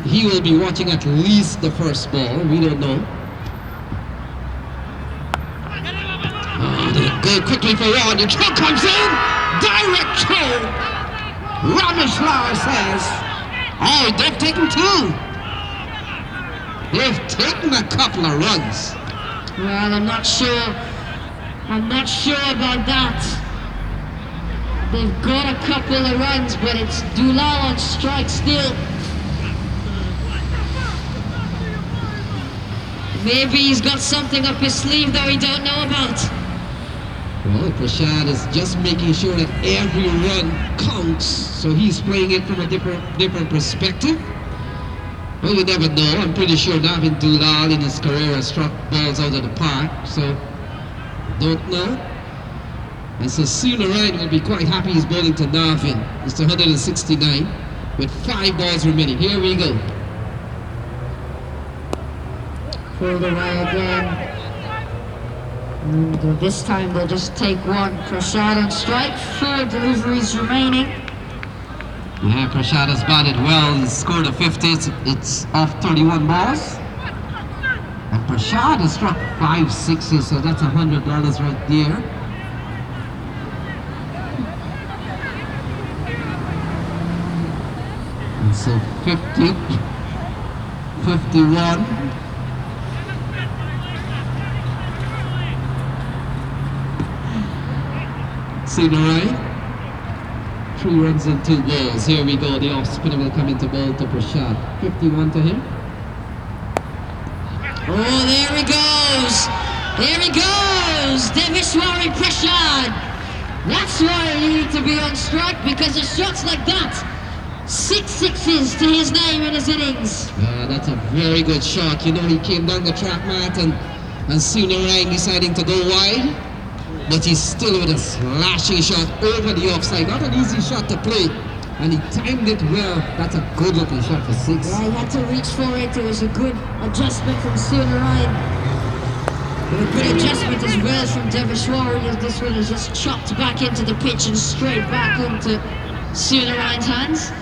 He will be watching at least the first ball. We don't know. Oh, they go quickly for Rod. The throw comes in. Direct kill. Rameshwar says, oh, they've taken two. They've taken a couple of runs. Well, I'm not sure about that. They've got a couple of runs, but it's Dulal on strike still. Maybe he's got something up his sleeve that we don't know about. Well, Prashad is just making sure that every run counts, so he's playing it from a different perspective. Well, you never know. I'm pretty sure Navin Dulal in his career has struck balls out of the park, so don't know. And so Sooner Ryan will be quite happy he's bowling to Navin. It's to 169 with 5 balls remaining. Here we go. Pulled away again. And this time they'll just take one. Prashad on strike, 4 deliveries remaining. Yeah, Prashad has batted well. He's scored a 50. It's off 31 balls. And Prashad has struck 5 sixes, so that's $100 right there. And so 50, 51. Scenery. 3 runs and 2 balls. Here we go. The off spinner will come into ball to Prashad. 51 to him. Oh, there he goes! There he goes! Devishwari Prashad! That's why he needed to be on strike, because of shots like that. 6 sixes to his name in his innings. That's a very good shot. You know, he came down the track mat and Sooner Rang deciding to go wide. But he's still with a slashing shot over the offside. Not an easy shot to play. And he timed it well. That's a good looking shot for 6. Yeah, he had to reach for it. It was a good adjustment from Sooner Ryan. But a good adjustment as well from Devishwari, as this one is just chopped back into the pitch and straight back into Sooner Ryan's hands.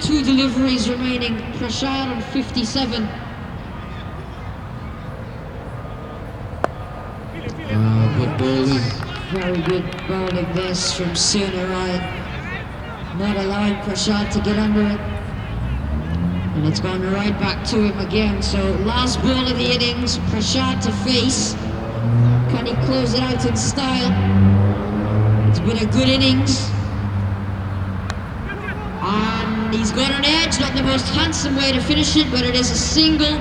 2 deliveries remaining. Prashad on 57. Good bowling. Very good bowling this from Sooner Ryan. Not allowing Prashad to get under it. And it's gone right back to him again. So last ball of the innings, Prashad to face. Can he close it out in style? It's been a good innings. And he's got an edge, not the most handsome way to finish it, but it is a single.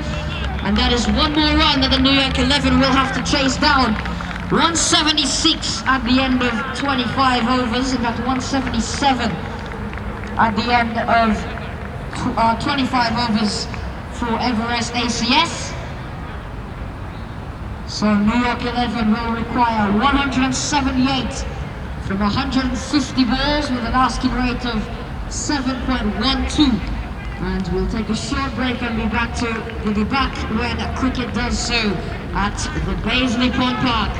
And that is one more run that the New York 11 will have to chase down. 176 at the end of 25 overs, in fact 177 at the end of 25 overs for Everest ACS. So New York 11 will require 178 from 150 balls with an asking rate of 7.12. And we'll take a short break and we'll be back when cricket does so at the Baisley Pond Park.